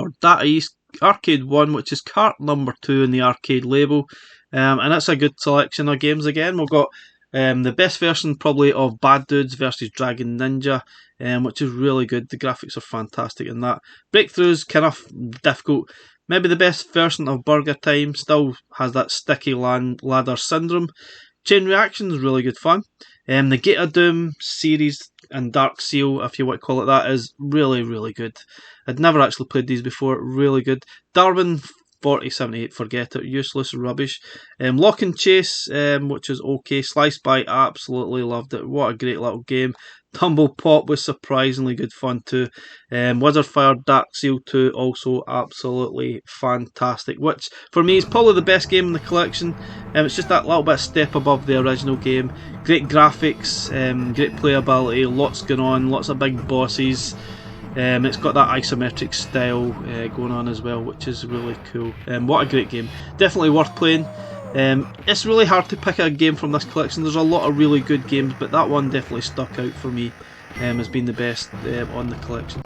Arcade 1, which is cart number 2 in the arcade label. And it's a good selection of games again. We've got the best version probably of Bad Dudes versus Dragon Ninja, which is really good. The graphics are fantastic in that. Breakthrough's kind of difficult. Maybe the best version of Burger Time, still has that sticky ladder syndrome. Chain Reaction is really good fun. The Gate of Doom series and Dark Seal, if you want to call it that, is really good. I'd never actually played these before. Really good. Darwin 4078, forget it, useless rubbish. Lock and Chase, which is okay. Slice By, absolutely loved it. What a great little game. Tumble Pop was surprisingly good fun too. Wizard Fire Dark Seal 2, also absolutely fantastic, which for me is probably the best game in the collection. It's just that little bit step above the original game. Great graphics, great playability, lots going on, lots of big bosses. It's got that isometric style going on as well, which is really cool. What a great game. Definitely worth playing. It's really hard to pick a game from this collection. There's a lot of really good games, but that one definitely stuck out for me as being the best on the collection.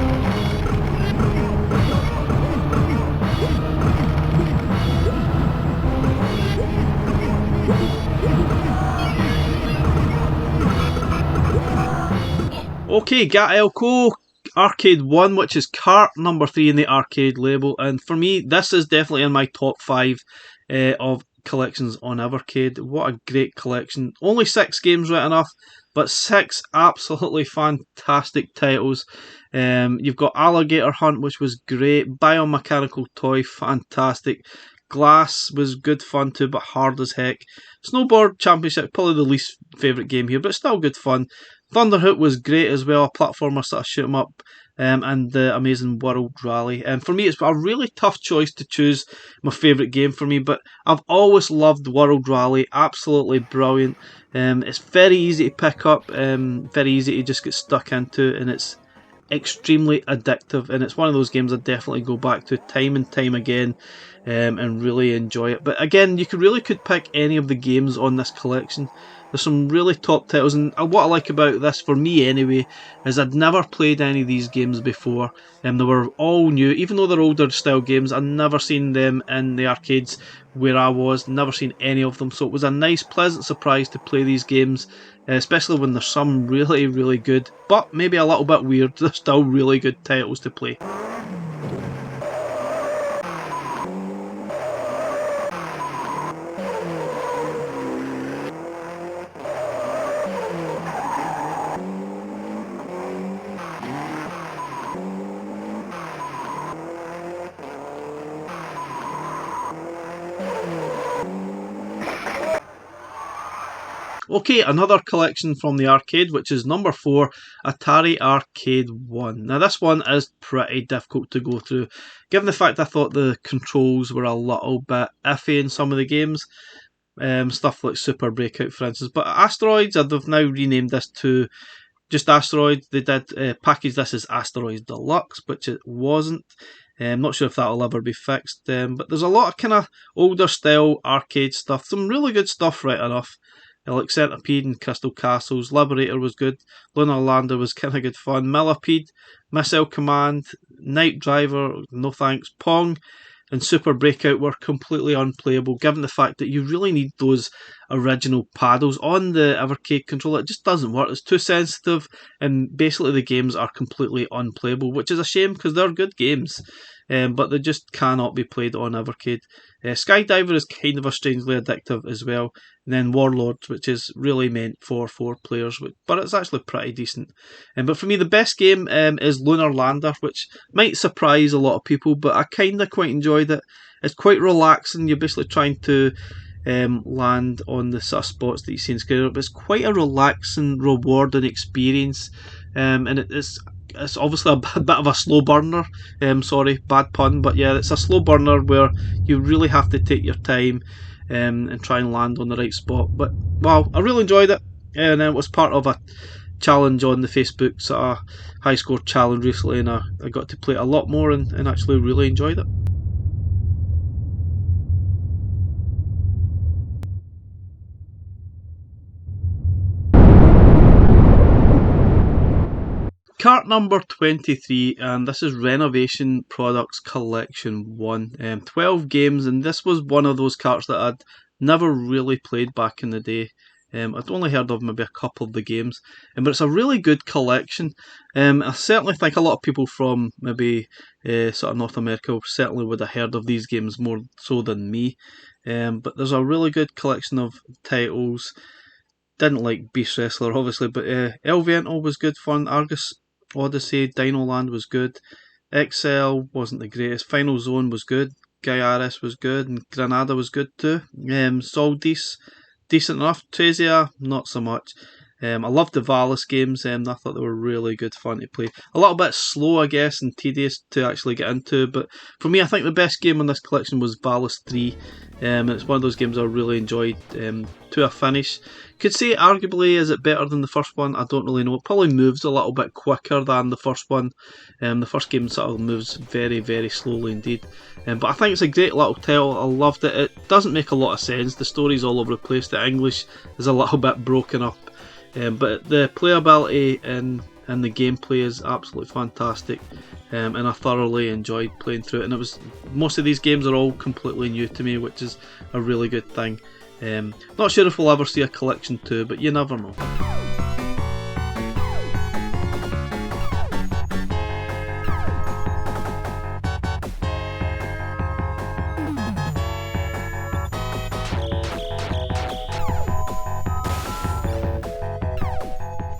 Okay, Gaelco Arcade 1, which is cart number 3 in the arcade label, and for me this is definitely in my top 5 of collections on Evercade. What a great collection. Only 6 games, right enough, but 6 absolutely fantastic titles. You've got Alligator Hunt, which was great. Biomechanical Toy, fantastic. Glass was good fun too, but hard as heck. Snowboard Championship, probably the least favourite game here, but still good fun. Thunderhook was great as well, a platformer sort of shoot 'em up, and the amazing World Rally. And for me, it's a really tough choice to choose my favourite game for me, but I've always loved World Rally, absolutely brilliant. It's very easy to pick up, very easy to just get stuck into, and it's extremely addictive, and it's one of those games I definitely go back to time and time again, and really enjoy it. But again, you could pick any of the games on this collection. There's some really top titles, and what I like about this, for me anyway, is I'd never played any of these games before, and they were all new. Even though they're older style games, I'd never seen them in the arcades where I was, never seen any of them, so it was a nice, pleasant surprise to play these games, especially when there's some really good, but maybe a little bit weird, they're still really good titles to play. Okay, another collection from the arcade, which is number 4, Atari Arcade 1. Now this one is pretty difficult to go through, given the fact I thought the controls were a little bit iffy in some of the games. Stuff like Super Breakout, for instance. But Asteroids, they've now renamed this to just Asteroids. They did package this as Asteroids Deluxe, which it wasn't. I'm not sure if that'll ever be fixed. But there's a lot of kind of older style arcade stuff. Some really good stuff, right enough. Like Centipede and Crystal Castles. Liberator was good. Lunar Lander was kind of good fun. Millipede, Missile Command, Night Driver, no thanks. Pong and Super Breakout were completely unplayable, given the fact that you really need those original paddles on the Evercade controller. It just doesn't work. It's too sensitive, and basically the games are completely unplayable, which is a shame because they're good games, but they just cannot be played on Evercade. Skydiver is kind of a strangely addictive as well, and then Warlords, which is really meant for 4 players, but it's actually pretty decent. But for me, the best game is Lunar Lander, which might surprise a lot of people, but I kind of quite enjoyed it. It's quite relaxing. You're basically trying to land on the sort of spots that you see in screen. It's quite a relaxing, rewarding experience, and it's obviously a bit of a slow burner. Sorry, bad pun, but yeah, it's a slow burner where you really have to take your time and try and land on the right spot. But wow, I really enjoyed it, and it was part of a challenge on the Facebook sort of high score challenge recently, and I got to play it a lot more and actually really enjoyed it. Cart number 23, and this is Renovation Products Collection 1. 12 games, and this was one of those carts that I'd never really played back in the day. I'd only heard of maybe a couple of the games, but it's a really good collection. I certainly think a lot of people from maybe sort of North America certainly would have heard of these games more so than me. But there's a really good collection of titles. Didn't like Beast Wrestler, obviously, but El Viento was good fun. Argus Odyssey, Dino Land was good. XL wasn't the greatest. Final Zone was good. Gaiaris was good, and Granada was good too. Soldis, decent enough. Trazia, not so much. I loved the Valis games. I thought they were really good fun to play. A little bit slow, I guess, and tedious to actually get into, but for me, I think the best game on this collection was Valis 3. It's one of those games I really enjoyed to a finish. Could say arguably is it better than the first one? I don't really know. It probably moves a little bit quicker than the first one. The first game sort of moves very, very slowly indeed. But I think it's a great little title. I loved it. It doesn't make a lot of sense. The story's all over the place. The English is a little bit broken up. But the playability and the gameplay is absolutely fantastic, and I thoroughly enjoyed playing through it. And most of these games are all completely new to me, which is a really good thing. Not sure if we'll ever see a collection 2, but you never know.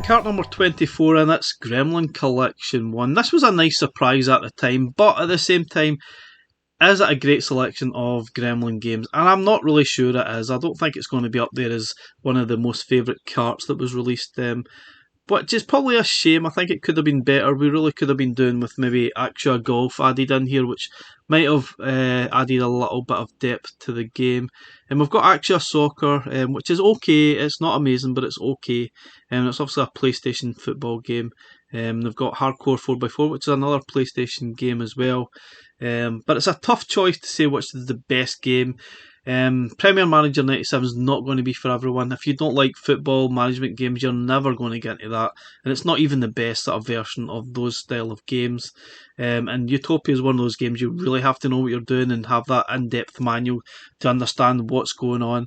Cart number 24, and it's Gremlin Collection 1. This was a nice surprise at the time, but at the same time, is it a great selection of Gremlin games? And I'm not really sure it is. I don't think it's going to be up there as one of the most favourite carts that was released. Which is probably a shame. I think it could have been better. We really could have been doing with maybe Actua Golf added in here, which might have added a little bit of depth to the game. And we've got Actua Soccer, which is okay. It's not amazing, but it's okay. And it's obviously a PlayStation football game. They've got Hardcore 4x4, which is another PlayStation game as well. But it's a tough choice to say which is the best game. Premier Manager 97 is not going to be for everyone. If you don't like football management games, you're never going to get into that, and it's not even the best sort of version of those style of games. And Utopia is one of those games you really have to know what you're doing and have that in-depth manual to understand what's going on.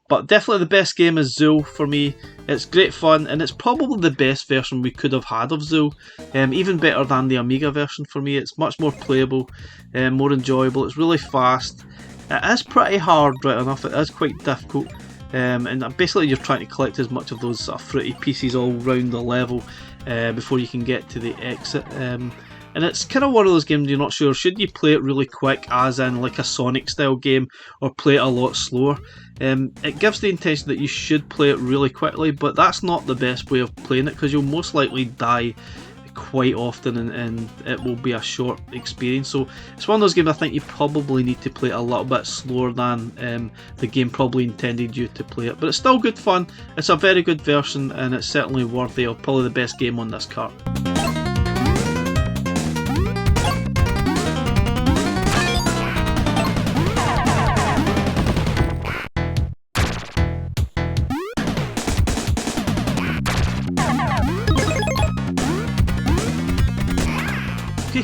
But definitely the best game is Zool for me. It's great fun, and it's probably the best version we could have had of Zool. Even better than the Amiga version for me. It's much more playable, more enjoyable. It's really fast. It is pretty hard, right enough. It is quite difficult, and basically you're trying to collect as much of those sort of fruity pieces all round the level before you can get to the exit. and it's kind of one of those games you're not sure, should you play it really quick, as in like a Sonic style game, or play it a lot slower. It gives the intention that you should play it really quickly, but that's not the best way of playing it, because you'll most likely die quite often, and it will be a short experience. So it's one of those games I think you probably need to play it a little bit slower than the game probably intended you to play it, but it's still good fun. It's a very good version, and it's certainly worthy of probably the best game on this cart.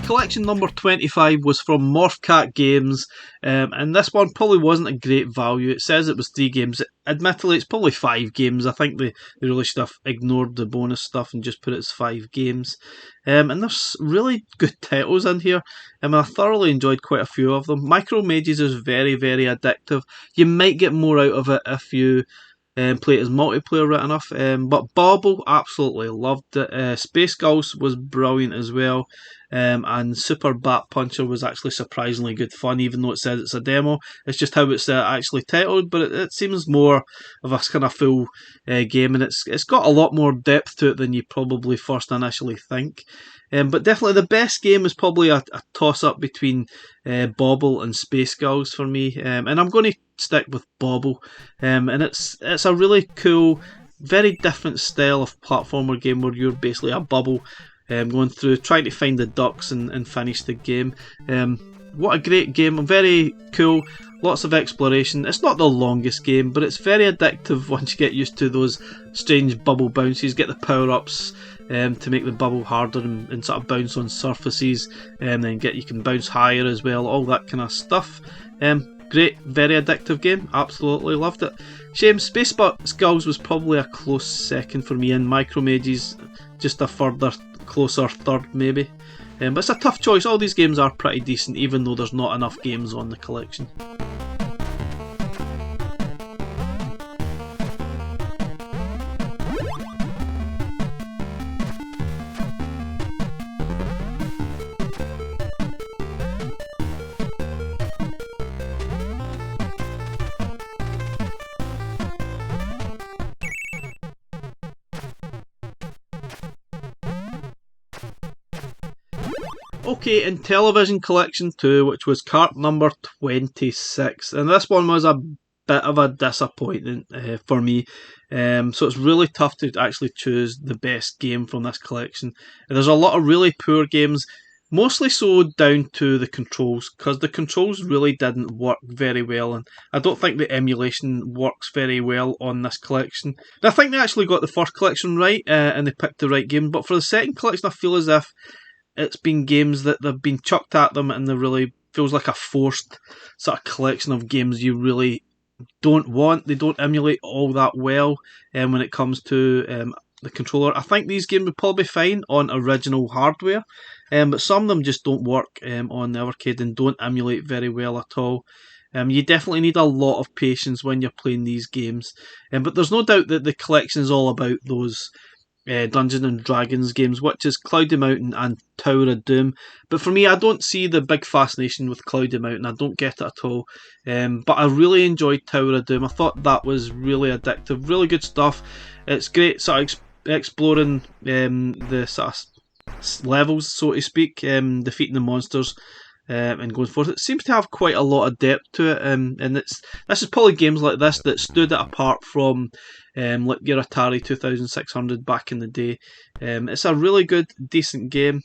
Collection number 25 was from Morphcat Games, and this one probably wasn't a great value. It says it was 3 games. Admittedly, it's probably 5 games. I think they really should have ignored the bonus stuff and just put it as 5 games. And there's really good titles in here. I thoroughly enjoyed quite a few of them. Micro Mages is very, very addictive. You might get more out of it if you play it as multiplayer right enough, but Bobble, absolutely loved it. Space Gulls was brilliant as well, and Super Bat Puncher was actually surprisingly good fun, even though it says it's a demo. It's just how it's actually titled, but it seems more of a kind of full game, and it's got a lot more depth to it than you probably first initially think. But definitely the best game is probably a toss-up between Bobble and Space Gulls for me, and I'm going to stick with Bobble. And it's a really cool, very different style of platformer game where you're basically a bubble going through, trying to find the ducks and finish the game. What a great game, very cool, lots of exploration. It's not the longest game, but it's very addictive once you get used to those strange bubble bounces, get the power-ups to make the bubble harder and sort of bounce on surfaces, and then you can bounce higher as well, all that kind of stuff. Great, very addictive game, absolutely loved it. Shame Space Gulls was probably a close second for me, and Micro Mages just a further closer third maybe. But it's a tough choice. All these games are pretty decent, even though there's not enough games on the collection. Okay, Intellivision Collection 2, which was cart number 26, and this one was a bit of a disappointment for me, so it's really tough to actually choose the best game from this collection. And there's a lot of really poor games, mostly so down to the controls, because the controls really didn't work very well, and I don't think the emulation works very well on this collection. And I think they actually got the first collection right, and they picked the right game, but for the second collection I feel as if it's been games that they've been chucked at them, and they really feels like a forced sort of collection of games you really don't want. They don't emulate all that well when it comes to the controller. I think these games would probably be fine on original hardware, but some of them just don't work on the Evercade and don't emulate very well at all. You definitely need a lot of patience when you're playing these games, but there's no doubt that the collection is all about those Dungeons and Dragons games, which is Cloudy Mountain and Tower of Doom. But for me, I don't see the big fascination with Cloudy Mountain. I don't get it at all. But I really enjoyed Tower of Doom. I thought that was really addictive, really good stuff. It's great sort of exploring the sort of levels, so to speak, defeating the monsters. And going forth, it seems to have quite a lot of depth to it, and this is probably games like this that stood it apart from like your Atari 2600 back in the day. It's a really good, decent game,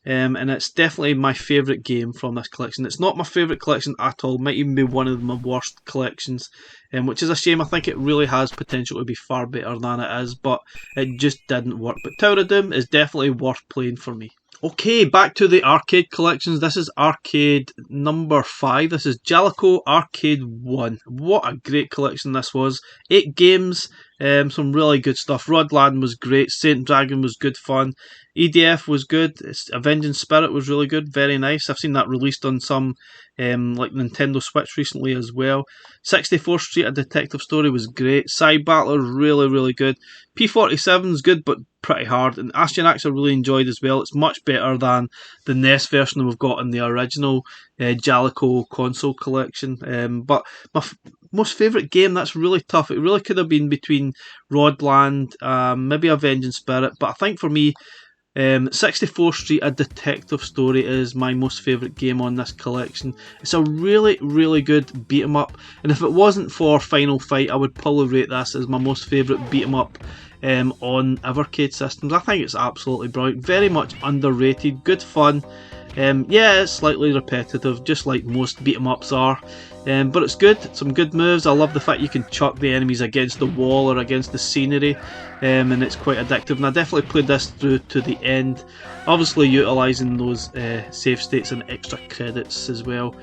and it's definitely my favourite game from this collection. It's not my favourite collection at all, might even be one of my worst collections, which is a shame. I think it really has potential to be far better than it is, but it just didn't work. But Tower of Doom is definitely worth playing for me. Okay, back to the arcade collections. This is arcade number 5. This is Jaleco Arcade 1. What a great collection this was. 8 games, Some really good stuff. Rodland was great. Saint Dragon was good fun. EDF was good. Avenging Spirit was really good. Very nice. I've seen that released on some like Nintendo Switch recently as well. 64 Street, A Detective Story was great. Side Battler, really, really good. P47 is good, but pretty hard. And Astronax I really enjoyed as well. It's much better than the NES version we've got in the original Jaleco console collection. But my most favourite game, that's really tough. It really could have been between Rodland, maybe Avenging Spirit, but I think for me, 64 Street, A Detective Story is my most favourite game on this collection. It's a really, really good beat 'em up, and if it wasn't for Final Fight, I would probably rate this as my most favourite beat 'em up on Evercade systems. I think it's absolutely brilliant, very much underrated, good fun. Yeah, it's slightly repetitive, just like most beat 'em ups are. But it's good, some good moves. I love the fact you can chuck the enemies against the wall or against the scenery, and it's quite addictive. And I definitely played this through to the end, obviously utilising those save states and extra credits as well.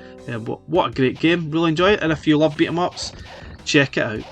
What a great game, really enjoy it. And if you love beat 'em ups, check it out.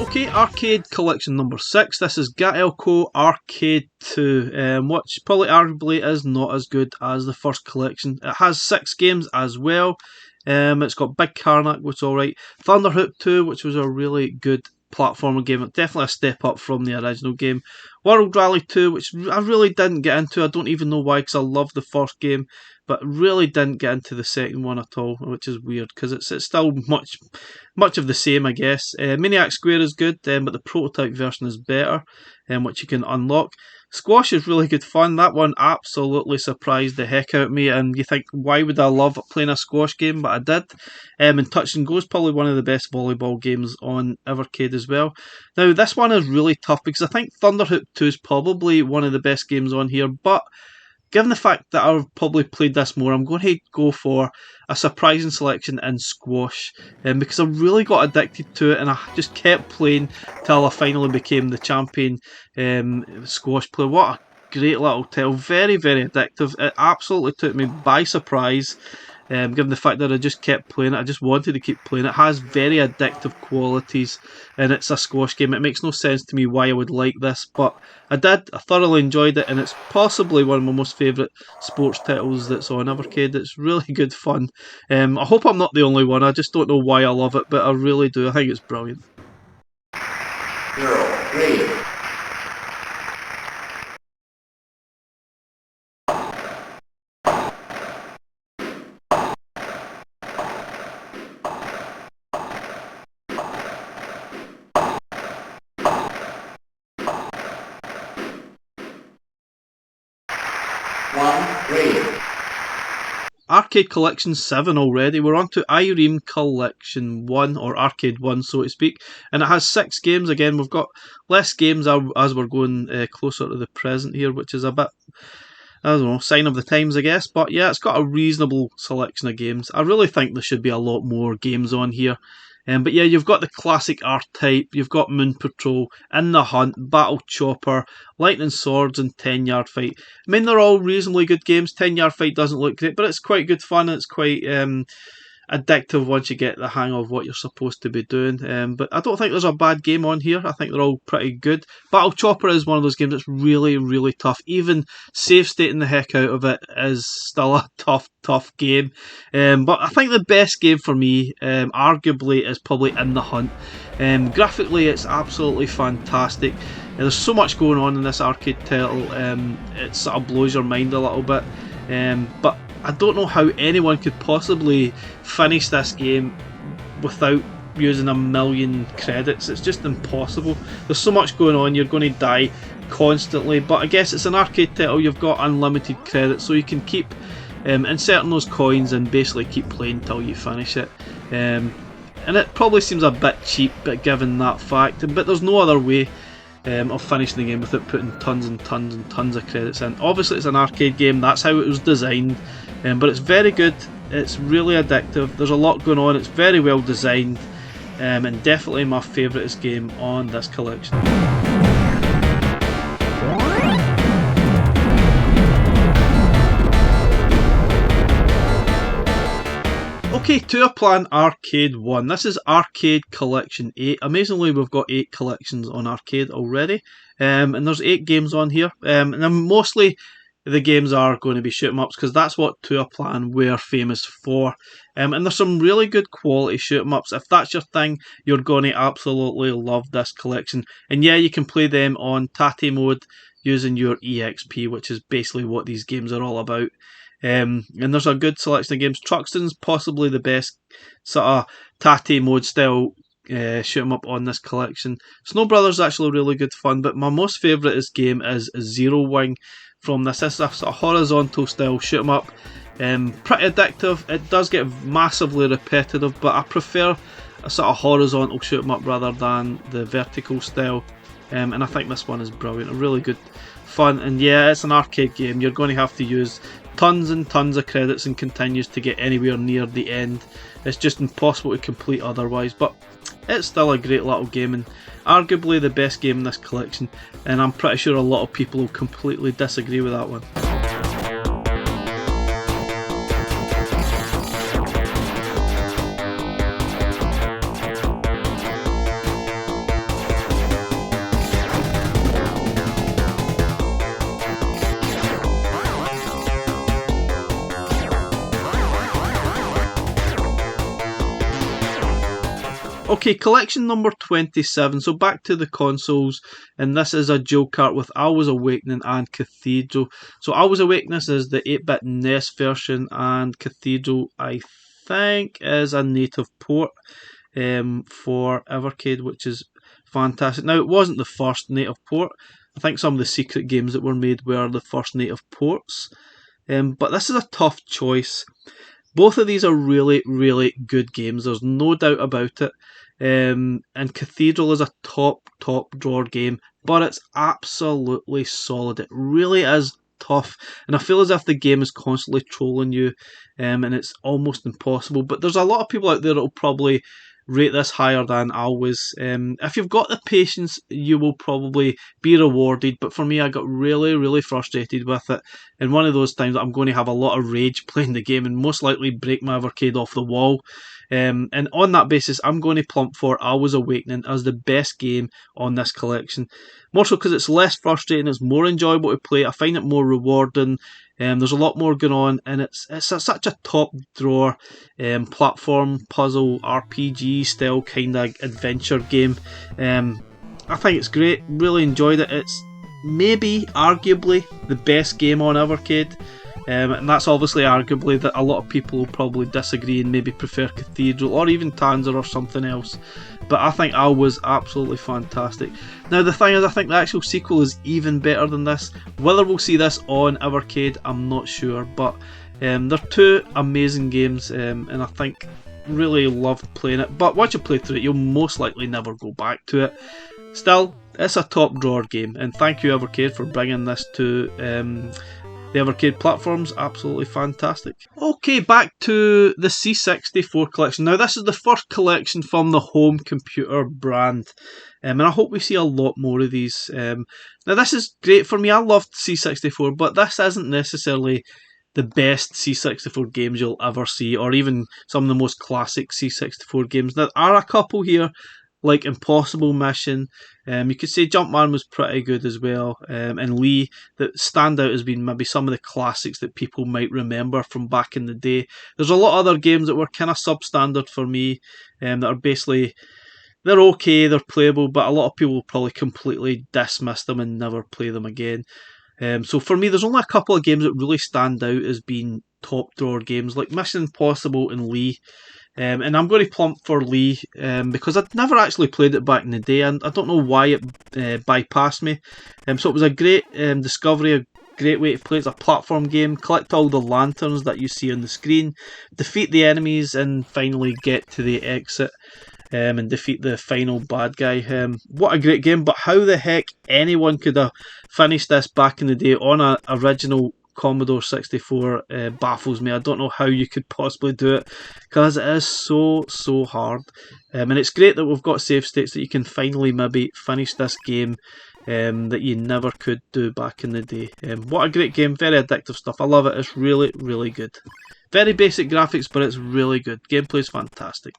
Okay, Arcade Collection number 6. This is Gaelco Arcade 2, which probably arguably is not as good as the first collection. It has 6 games as well. It's got Big Karnak, which is alright. Thunderhoop 2, which was a really good platformer game. Definitely a step up from the original game. World Rally 2, which I really didn't get into. I don't even know why, because I loved the first game, but really didn't get into the second one at all, which is weird, because it's still much of the same, I guess. Maniac Square is good, but the prototype version is better, which you can unlock. Squash is really good fun. That one absolutely surprised the heck out of me, and you think, why would I love playing a squash game? But I did. And Touch and Go is probably one of the best volleyball games on Evercade as well. Now, this one is really tough, because I think Thunderhoop 2 is probably one of the best games on here, but given the fact that I've probably played this more, I'm going to go for a surprising selection in squash, because I really got addicted to it, and I just kept playing till I finally became the champion squash player. What a great little title, very, very addictive. It absolutely took me by surprise. Given the fact that I just kept playing it, I just wanted to keep playing it. It has very addictive qualities, and it's a squash game. It makes no sense to me why I would like this, but I did. I thoroughly enjoyed it, and it's possibly one of my most favourite sports titles that's on Evercade. It's really good fun. I hope I'm not the only one. I just don't know why I love it, but I really do. I think it's brilliant. 0-3. Arcade Collection 7 already. We're on to Irem Collection 1, or Arcade 1 so to speak, and it has 6 games. Again, we've got less games as we're going closer to the present here, which is a bit, I don't know, sign of the times I guess, but yeah, it's got a reasonable selection of games. I really think there should be a lot more games on here. But yeah, you've got the classic R-Type, you've got Moon Patrol, In the Hunt, Battle Chopper, Lightning Swords, and 10-Yard Fight. I mean, they're all reasonably good games. 10-Yard Fight doesn't look great, but it's quite good fun. It's quite addictive once you get the hang of what you're supposed to be doing. But I don't think there's a bad game on here. I think they're all pretty good. Battle Chopper is one of those games that's really, really tough. Even save stating the heck out of it is still a tough game. But I think the best game for me, arguably, is probably In the Hunt. Graphically, it's absolutely fantastic. There's so much going on in this arcade title. It sort of blows your mind a little bit. But I don't know how anyone could possibly finish this game without using a million credits. It's just impossible. There's so much going on, you're going to die constantly, but I guess it's an arcade title, you've got unlimited credits, so you can keep inserting those coins and basically keep playing till you finish it. And it probably seems a bit cheap, but given that fact, but there's no other way of finishing the game without putting tons and tons and tons of credits in. Obviously it's an arcade game, that's how it was designed, but it's very good. It's really addictive. There's a lot going on. It's very well designed, and definitely my favouriteest game on this collection. Okay, Toaplan Arcade 1. This is Arcade Collection 8. Amazingly, we've got 8 collections on Arcade already. And there's 8 games on here. And mostly the games are going to be shoot 'em ups, because that's what Toaplan were famous for. And there's some really good quality shoot 'em ups. If that's your thing, you're going to absolutely love this collection. And yeah, you can play them on Tate mode using your EXP, which is basically what these games are all about. And there's a good selection of games. Truxton's possibly the best sort of Tate mode style shoot 'em up on this collection. Snow Brothers is actually really good fun, but my most favourite game is Zero Wing from this. This is a sort of horizontal style shoot 'em up. Pretty addictive. It does get massively repetitive, but I prefer a sort of horizontal shoot 'em up rather than the vertical style. And I think this one is brilliant. A really good fun. And yeah, it's an arcade game. You're going to have to use tons and tons of credits and continues to get anywhere near the end. It's just impossible to complete otherwise, but it's still a great little game and arguably the best game in this collection, and I'm pretty sure a lot of people will completely disagree with that one. Okay, collection number 27, so back to the consoles, and this is a dual cart with Alwa's Awakening and Cathedral. So Alwa's Awakening is the 8-bit NES version, and Cathedral, I think, is a native port for Evercade, which is fantastic. Now, it wasn't the first native port. I think some of the secret games that were made were the first native ports, but this is a tough choice. Both of these are really, really good games, there's no doubt about it. And Cathedral is a top drawer game, but it's absolutely solid. It really is tough, and I feel as if the game is constantly trolling you, and it's almost impossible. But there's a lot of people out there that will probably rate this higher than Alwa's. If you've got the patience, you will probably be rewarded, but for me, I got really, really frustrated with it, and one of those times I'm going to have a lot of rage playing the game and most likely break my Evercade off the wall. And on that basis, I'm going to plump for Alwa's Awakening as the best game on this collection. More so because it's less frustrating, it's more enjoyable to play, I find it more rewarding, there's a lot more going on, and it's such a top drawer platform, puzzle, RPG style kind of adventure game. I think it's great, really enjoyed it. It's maybe, arguably, the best game on Evercade. And that's obviously arguably that a lot of people will probably disagree and maybe prefer Cathedral or even Tanzer or something else. But I think Alwa's absolutely fantastic. Now the thing is, I think the actual sequel is even better than this. Whether we'll see this on Evercade, I'm not sure. But they're two amazing games, and I think really loved playing it. But once you play through it, you'll most likely never go back to it. Still, it's a top drawer game, and thank you Evercade for bringing this to the Evercade platforms. Absolutely fantastic. Okay, back to the C64 collection. Now this is the first collection from the home computer brand, and I hope we see a lot more of these. Now this is great for me, I loved C64, but this isn't necessarily the best C64 games you'll ever see, or even some of the most classic C64 games. There are a couple here, like Impossible Mission. You could say Jumpman was pretty good as well, and Lee, that stand out as being maybe some of the classics that people might remember from back in the day. There's a lot of other games that were kind of substandard for me, that are basically, they're okay, they're playable, but a lot of people will probably completely dismiss them and never play them again. So for me, there's only a couple of games that really stand out as being top drawer games, like Mission Impossible and Lee. And I'm going to plump for Lee, because I'd never actually played it back in the day, and I don't know why it bypassed me. So it was a great discovery, a great way to play. It's a platform game. Collect all the lanterns that you see on the screen, defeat the enemies, and finally get to the exit, and defeat the final bad guy. What a great game, but how the heck anyone could have finished this back in the day on an original Commodore 64 baffles me. I don't know how you could possibly do it, because it is so hard. And it's great that we've got save states that you can finally maybe finish this game that you never could do back in the day. What a great game, very addictive stuff. I love it, it's really good. Very basic graphics, but it's really good. Gameplay's fantastic.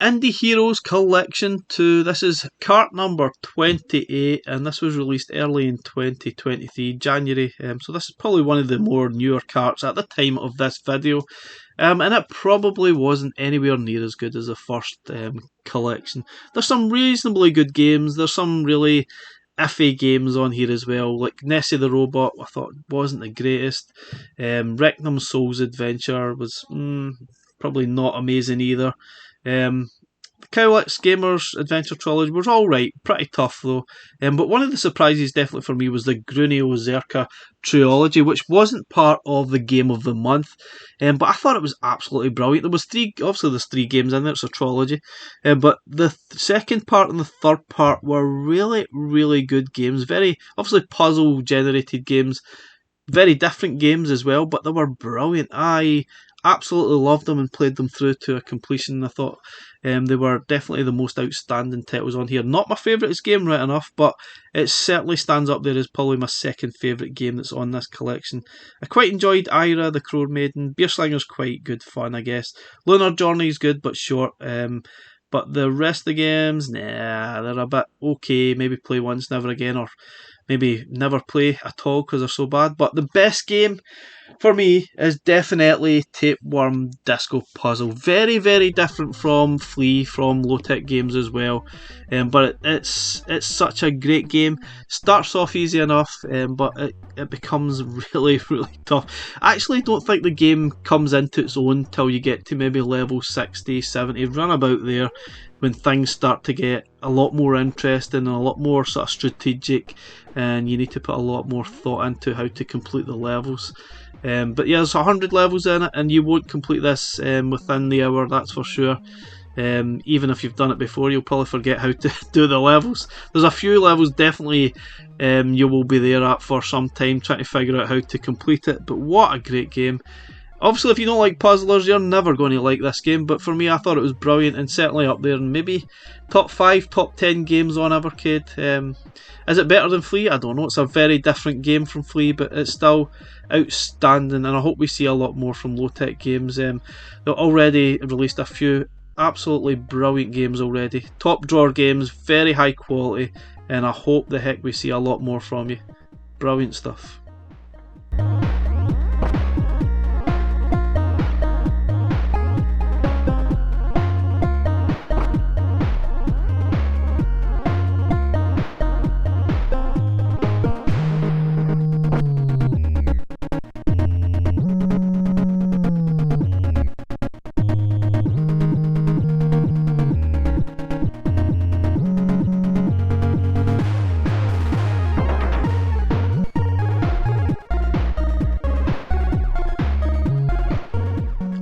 Indie Heroes Collection 2. This is cart number 28, and this was released early in 2023, January. So this is probably one of the more newer carts at the time of this video. And it probably wasn't anywhere near as good as the first collection. There's some reasonably good games, there's some really iffy games on here as well, like Nessie the Robot I thought wasn't the greatest. Requiem Soul's Adventure was probably not amazing either. Cowlitz Gamers Adventure Trilogy was alright, pretty tough though. But one of the surprises definitely for me was the Grunio Zerka Trilogy, which wasn't part of the Game of the Month. But I thought it was absolutely brilliant. There was obviously there's 3 games in there, it's a trilogy. But the second part and the third part were really good games. Very, obviously puzzle generated games. Very different games as well, but they were brilliant. I absolutely loved them and played them through to a completion. I thought they were definitely the most outstanding titles on here. Not my favourite game, right enough, but it certainly stands up there as probably my second favourite game that's on this collection. I quite enjoyed Ira, the Crow Maiden. Beerslinger's quite good fun, I guess. Lunar Journey's good but short. But the rest of the games, nah, they're a bit okay. Maybe play once, never again, or maybe never play at all because they're so bad. But the best game for me is definitely Tapeworm Disco Puzzle. Very different from Flea, from low-tech games as well. But it's such a great game. Starts off easy enough, but it becomes really tough. I actually don't think the game comes into its own till you get to maybe level 60, 70, run about there, when things start to get a lot more interesting and a lot more sort of strategic, and you need to put a lot more thought into how to complete the levels. But yeah, there's 100 levels in it, and you won't complete this within the hour, that's for sure. Even if you've done it before, you'll probably forget how to do the levels. There's a few levels definitely you will be there at for some time trying to figure out how to complete it, but what a great game. Obviously, if you don't like puzzlers, you're never going to like this game, but for me, I thought it was brilliant and certainly up there, and maybe top 5, top 10 games on Evercade. Is it better than Flea? I don't know. It's a very different game from Flea, but it's still outstanding, and I hope we see a lot more from low-tech games. They've already released a few absolutely brilliant games already. Top drawer games, very high quality, and I hope the heck we see a lot more from you. Brilliant stuff.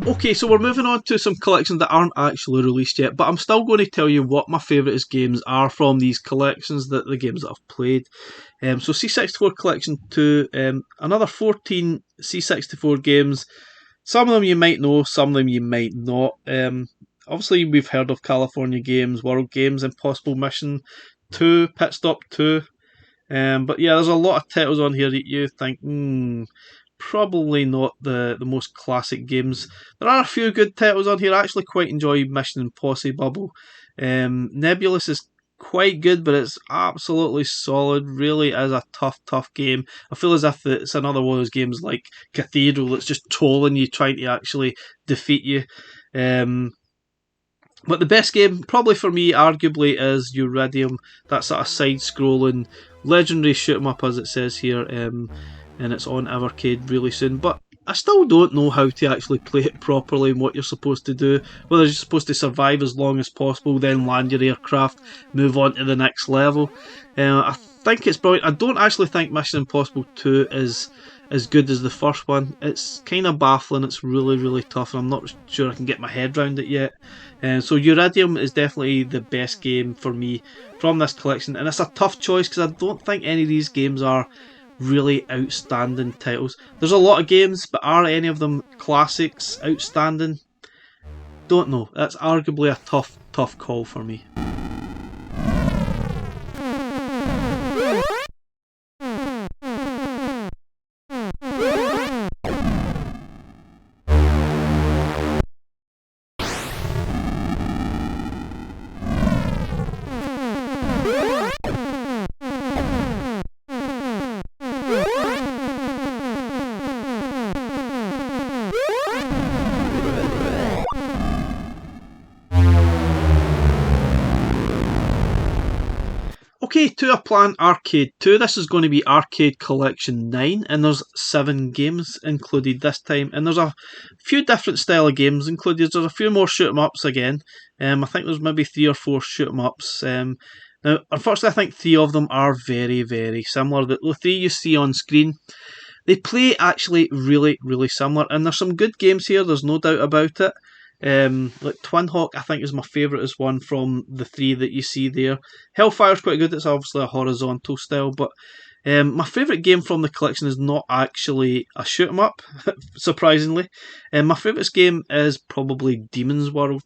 Okay, so we're moving on to some collections that aren't actually released yet, but I'm still going to tell you what my favourite games are from these collections, the games that I've played. So C64 Collection 2, another 14 C64 games. Some of them you might know, some of them you might not. Obviously we've heard of California Games, World Games, Impossible Mission 2, Pit Stop 2. But yeah, there's a lot of titles on here that you think, probably not the most classic games. There are a few good titles on here. I actually quite enjoy Mission Impossible. Nebulous is quite good, but it's absolutely solid. Really is a tough game. I feel as if it's another one of those games like Cathedral that's just trolling you, trying to actually defeat you. But the best game, probably for me, arguably, is Uridium. That sort of side-scrolling, legendary shoot-'em-up, as it says here. And it's on Evercade really soon, but I still don't know how to actually play it properly and what you're supposed to do. Whether you're supposed to survive as long as possible, then land your aircraft, move on to the next level. I think it's brilliant. I don't actually think Mission Impossible 2 is as good as the first one. It's kind of baffling, it's really, really tough, and I'm not sure I can get my head around it yet. So Uridium is definitely the best game for me from this collection, and it's a tough choice because I don't think any of these games are really outstanding titles. There's a lot of games, but are any of them classics, outstanding? Don't know. That's arguably a tough call for me. Okay, Toaplan Arcade 2. This is going to be Arcade Collection 9, and there's 7 games included this time. And there's a few different style of games included. There's a few more shoot 'em ups again. I think there's maybe 3 or 4 shoot 'em ups. Now, unfortunately, I think 3 of them are very, very similar. The 3 you see on screen, they play actually really, really similar. And there's some good games here, there's no doubt about it. Like Twin Hawk, I think is my favourite is one from the 3 that you see there. Hellfire's quite good, it's obviously a horizontal style, but my favourite game from the collection is not actually a shoot 'em up, surprisingly. My favourite game is probably Demon's World,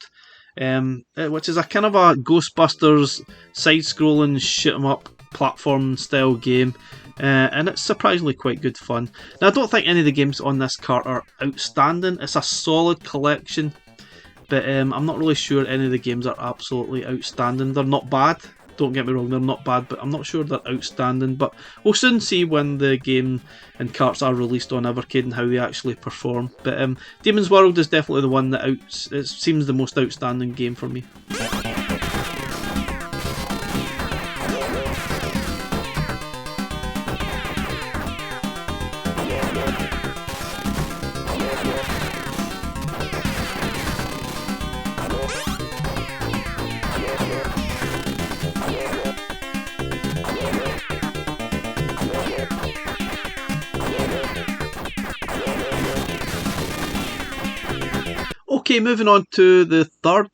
which is a kind of a Ghostbusters side-scrolling shoot 'em up platform style game. And it's surprisingly quite good fun. Now, I don't think any of the games on this cart are outstanding. It's a solid collection, but I'm not really sure any of the games are absolutely outstanding. They're not bad, don't get me wrong, they're not bad, but I'm not sure they're outstanding. But we'll soon see when the game and carts are released on Evercade and how they actually perform. But Demon's World is definitely the one that it seems the most outstanding game for me. Okay, moving on to the third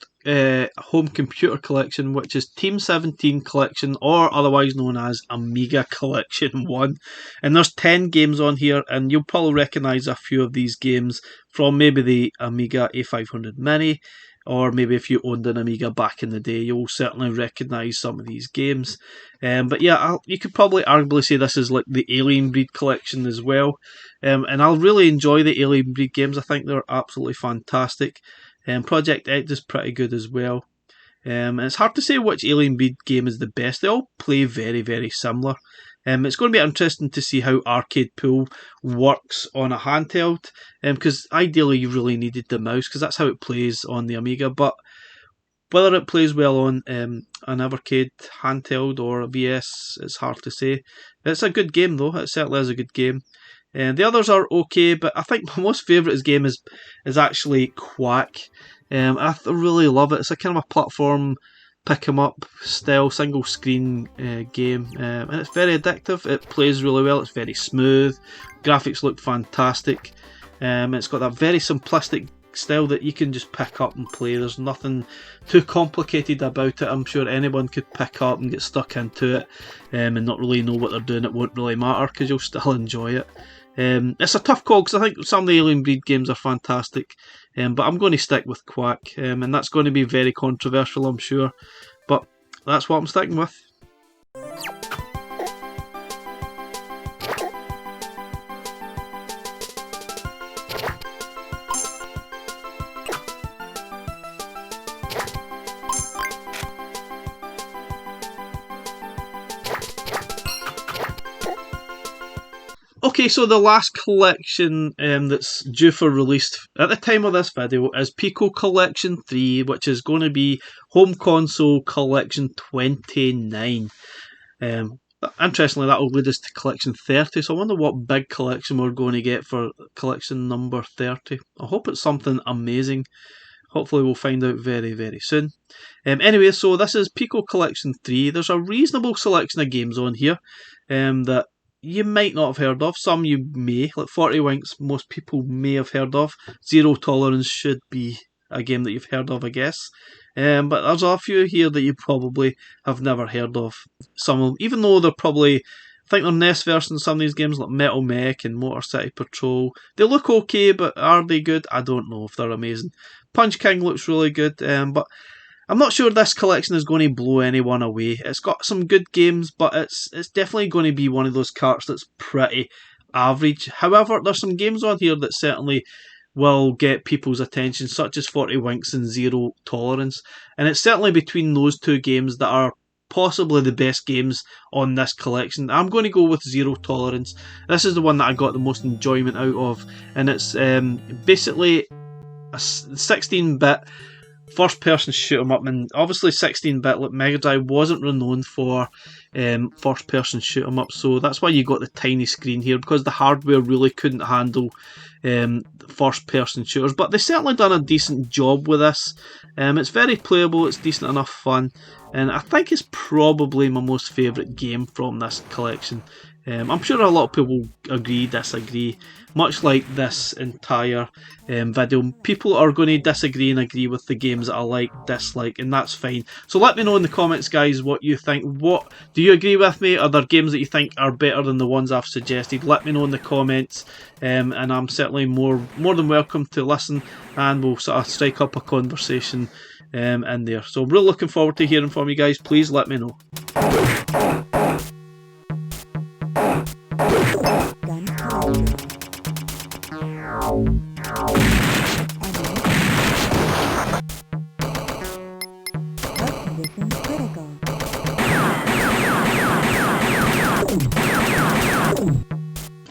home computer collection, which is Team 17 Collection, or otherwise known as Amiga Collection 1. And there's 10 games on here, and you'll probably recognise a few of these games from maybe the Amiga A500 Mini, or maybe if you owned an Amiga back in the day, you'll certainly recognise some of these games. But yeah, you could probably arguably say this is like the Alien Breed collection as well. And I'll really enjoy the Alien Breed games. I think they're absolutely fantastic. Project X is pretty good as well. And it's hard to say which Alien Breed game is the best. They all play very, very similar. It's going to be interesting to see how Arcade Pool works on a handheld, because ideally you really needed the mouse, because that's how it plays on the Amiga. But whether it plays well on an Evercade handheld or a VS, it's hard to say. It's a good game though, it certainly is a good game. The others are okay, but I think my most favourite game is actually Quack. I really love it. It's a kind of a platform pick 'em up style single screen game, and it's very addictive. It plays really well, it's very smooth, graphics look fantastic. It's got that very simplistic style that you can just pick up and play. There's nothing too complicated about it. I'm sure anyone could pick up and get stuck into it and not really know what they're doing. It won't really matter because you'll still enjoy it. It's a tough call because I think some of the Alien Breed games are fantastic, but I'm going to stick with Quack, and that's going to be very controversial, I'm sure, but that's what I'm sticking with. Okay, so the last collection that's due for release at the time of this video is Piko Collection 3, which is going to be Home Console Collection 29. Interestingly, that will lead us to Collection 30, so I wonder what big collection we're going to get for collection number 30. I hope it's something amazing. Hopefully we'll find out very, very soon. Anyway, so this is Piko Collection 3. There's a reasonable selection of games on here that you might not have heard of. Some you may, like 40 Winks, most people may have heard of. Zero Tolerance should be a game that you've heard of, I guess. But there's a few here that you probably have never heard of. Some of them, even though they're probably, I think they're NES versions of some of these games like Metal Mech and Motor City Patrol. They look okay, but are they good? I don't know if they're amazing. Punch King looks really good, but I'm not sure this collection is going to blow anyone away. It's got some good games, but it's definitely going to be one of those carts that's pretty average. However, there's some games on here that certainly will get people's attention, such as 40 Winks and Zero Tolerance. And it's certainly between those two games that are possibly the best games on this collection. I'm going to go with Zero Tolerance. This is the one that I got the most enjoyment out of, and it's basically a 16-bit first-person shoot 'em up, and obviously 16-bit like Mega Drive wasn't renowned for first-person shoot 'em up, so that's why you got the tiny screen here, because the hardware really couldn't handle first-person shooters. But they certainly done a decent job with this. It's very playable, it's decent enough fun, and I think it's probably my most favourite game from this collection. I'm sure a lot of people agree, disagree. Much like this entire video, people are going to disagree and agree with the games that I like, dislike, and that's fine. So let me know in the comments, guys, what you think. What do you agree with me? Are there games that you think are better than the ones I've suggested? Let me know in the comments, and I'm certainly more than welcome to listen, and we'll sort of strike up a conversation in there. So I'm really looking forward to hearing from you guys. Please let me know.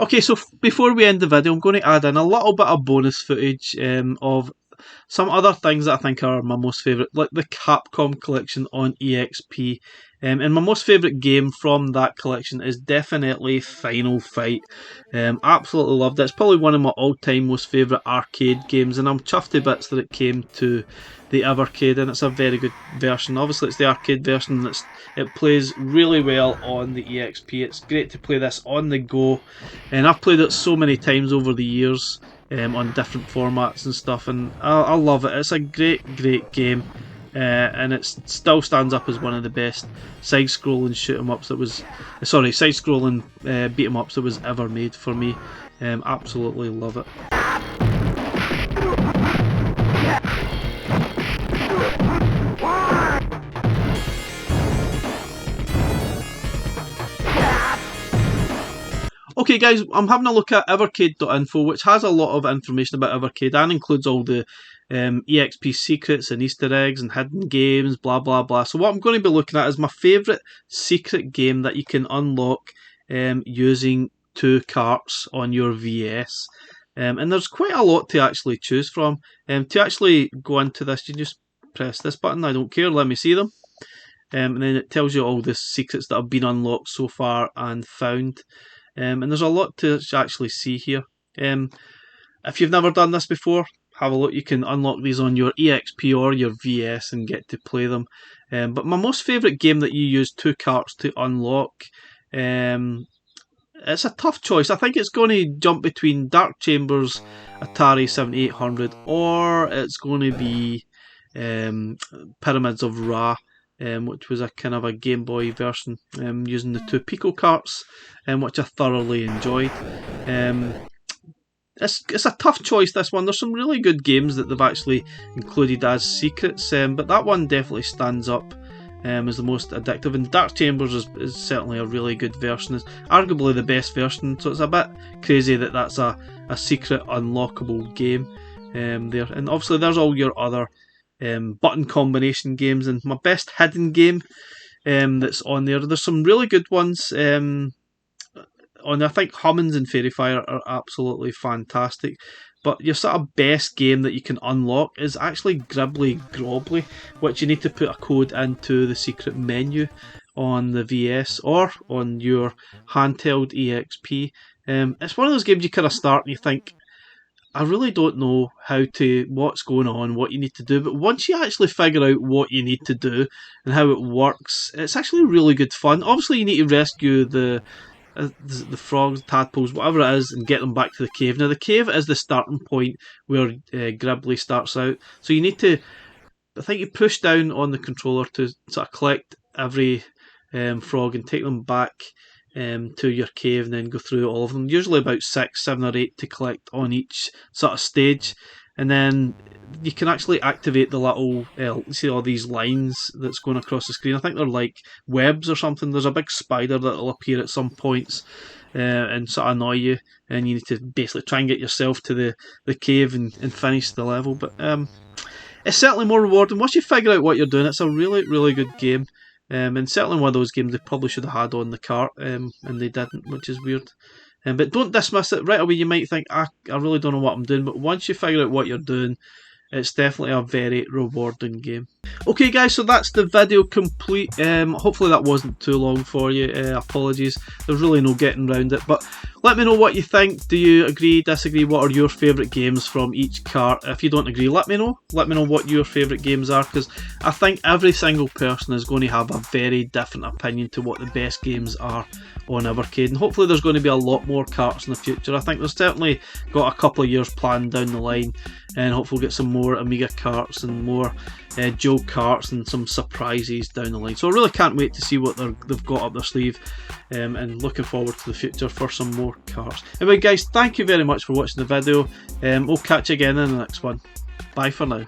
Okay, so before we end the video, I'm going to add in a little bit of bonus footage of some other things that I think are my most favourite, like the Capcom collection on EXP. And my most favourite game from that collection is definitely Final Fight. Absolutely loved it. It's probably one of my all-time most favourite arcade games, and I'm chuffed to bits that it came to the Evercade, and it's a very good version. Obviously it's the arcade version, and it plays really well on the EXP. It's great to play this on the go, and I've played it so many times over the years on different formats and stuff, and I love it. It's a great game. And it still stands up as one of the best side-scrolling shoot-em-ups that was, side-scrolling beat-em-ups that was ever made for me. Absolutely love it. Okay guys, I'm having a look at evercade.info, which has a lot of information about Evercade and includes all the EXP secrets and Easter eggs and hidden games, blah blah blah. So what I'm going to be looking at is my favourite secret game that you can unlock using 2 carts on your VS. And there's quite a lot to actually choose from. To actually go into this, you just press this button, I don't care, let me see them. And then it tells you all the secrets that have been unlocked so far and found. And there's a lot to actually see here. If you've never done this before, have a look. You can unlock these on your EXP or your VS and get to play them. But my most favourite game that you use 2 carts to unlock, it's a tough choice. I think it's going to jump between Dark Chambers, Atari 7800, or it's going to be Pyramids of Ra, which was a kind of a Game Boy version, using the 2 Piko carts, which I thoroughly enjoyed. It's a tough choice, this one. There's some really good games that they've actually included as secrets, but that one definitely stands up as the most addictive. And Dark Chambers is certainly a really good version. It's arguably the best version, so it's a bit crazy that that's a secret unlockable game there. And obviously there's all your other button combination games, and my best hidden game that's on there. There's some really good ones on, I think Hummins and Fairy Fire are absolutely fantastic, but your sort of best game that you can unlock is actually Gribbly Grobbly, which you need to put a code into the secret menu on the VS or on your handheld EXP. It's one of those games you kind of start and you think, I really don't know what's going on, what you need to do, but once you actually figure out what you need to do and how it works, it's actually really good fun. Obviously, you need to rescue the frogs, tadpoles, whatever it is, and get them back to the cave. Now, the cave is the starting point where Gribbly starts out, so you need to, I think you push down on the controller to sort of collect every frog and take them back to your cave, and then go through all of them. Usually about 6, 7 or 8 to collect on each sort of stage, and then you can actually activate the little, see all these lines that's going across the screen. I think they're like webs or something. There's a big spider that'll appear at some points and sort of annoy you, and you need to basically try and get yourself to the cave and finish the level. But it's certainly more rewarding once you figure out what you're doing. It's a really, really good game. And certainly one of those games they probably should have had on the cart, and they didn't, which is weird. But don't dismiss it right away. You might think, I really don't know what I'm doing, but once you figure out what you're doing, it's definitely a very rewarding game. Okay guys, so that's the video complete. Hopefully that wasn't too long for you. Apologies, there's really no getting around it, but let me know what you think. Do you agree, disagree? What are your favourite games from each cart? If you don't agree, let me know. Let me know what your favourite games are, because I think every single person is going to have a very different opinion to what the best games are on Evercade, and hopefully there's going to be a lot more carts in the future. I think there's certainly got a couple of years planned down the line, and hopefully we'll get some more Amiga carts and more Joe carts and some surprises down the line. So I really can't wait to see what they've got up their sleeve, and looking forward to the future for some more carts. Anyway guys, thank you very much for watching the video. We'll catch you again in the next one. Bye for now.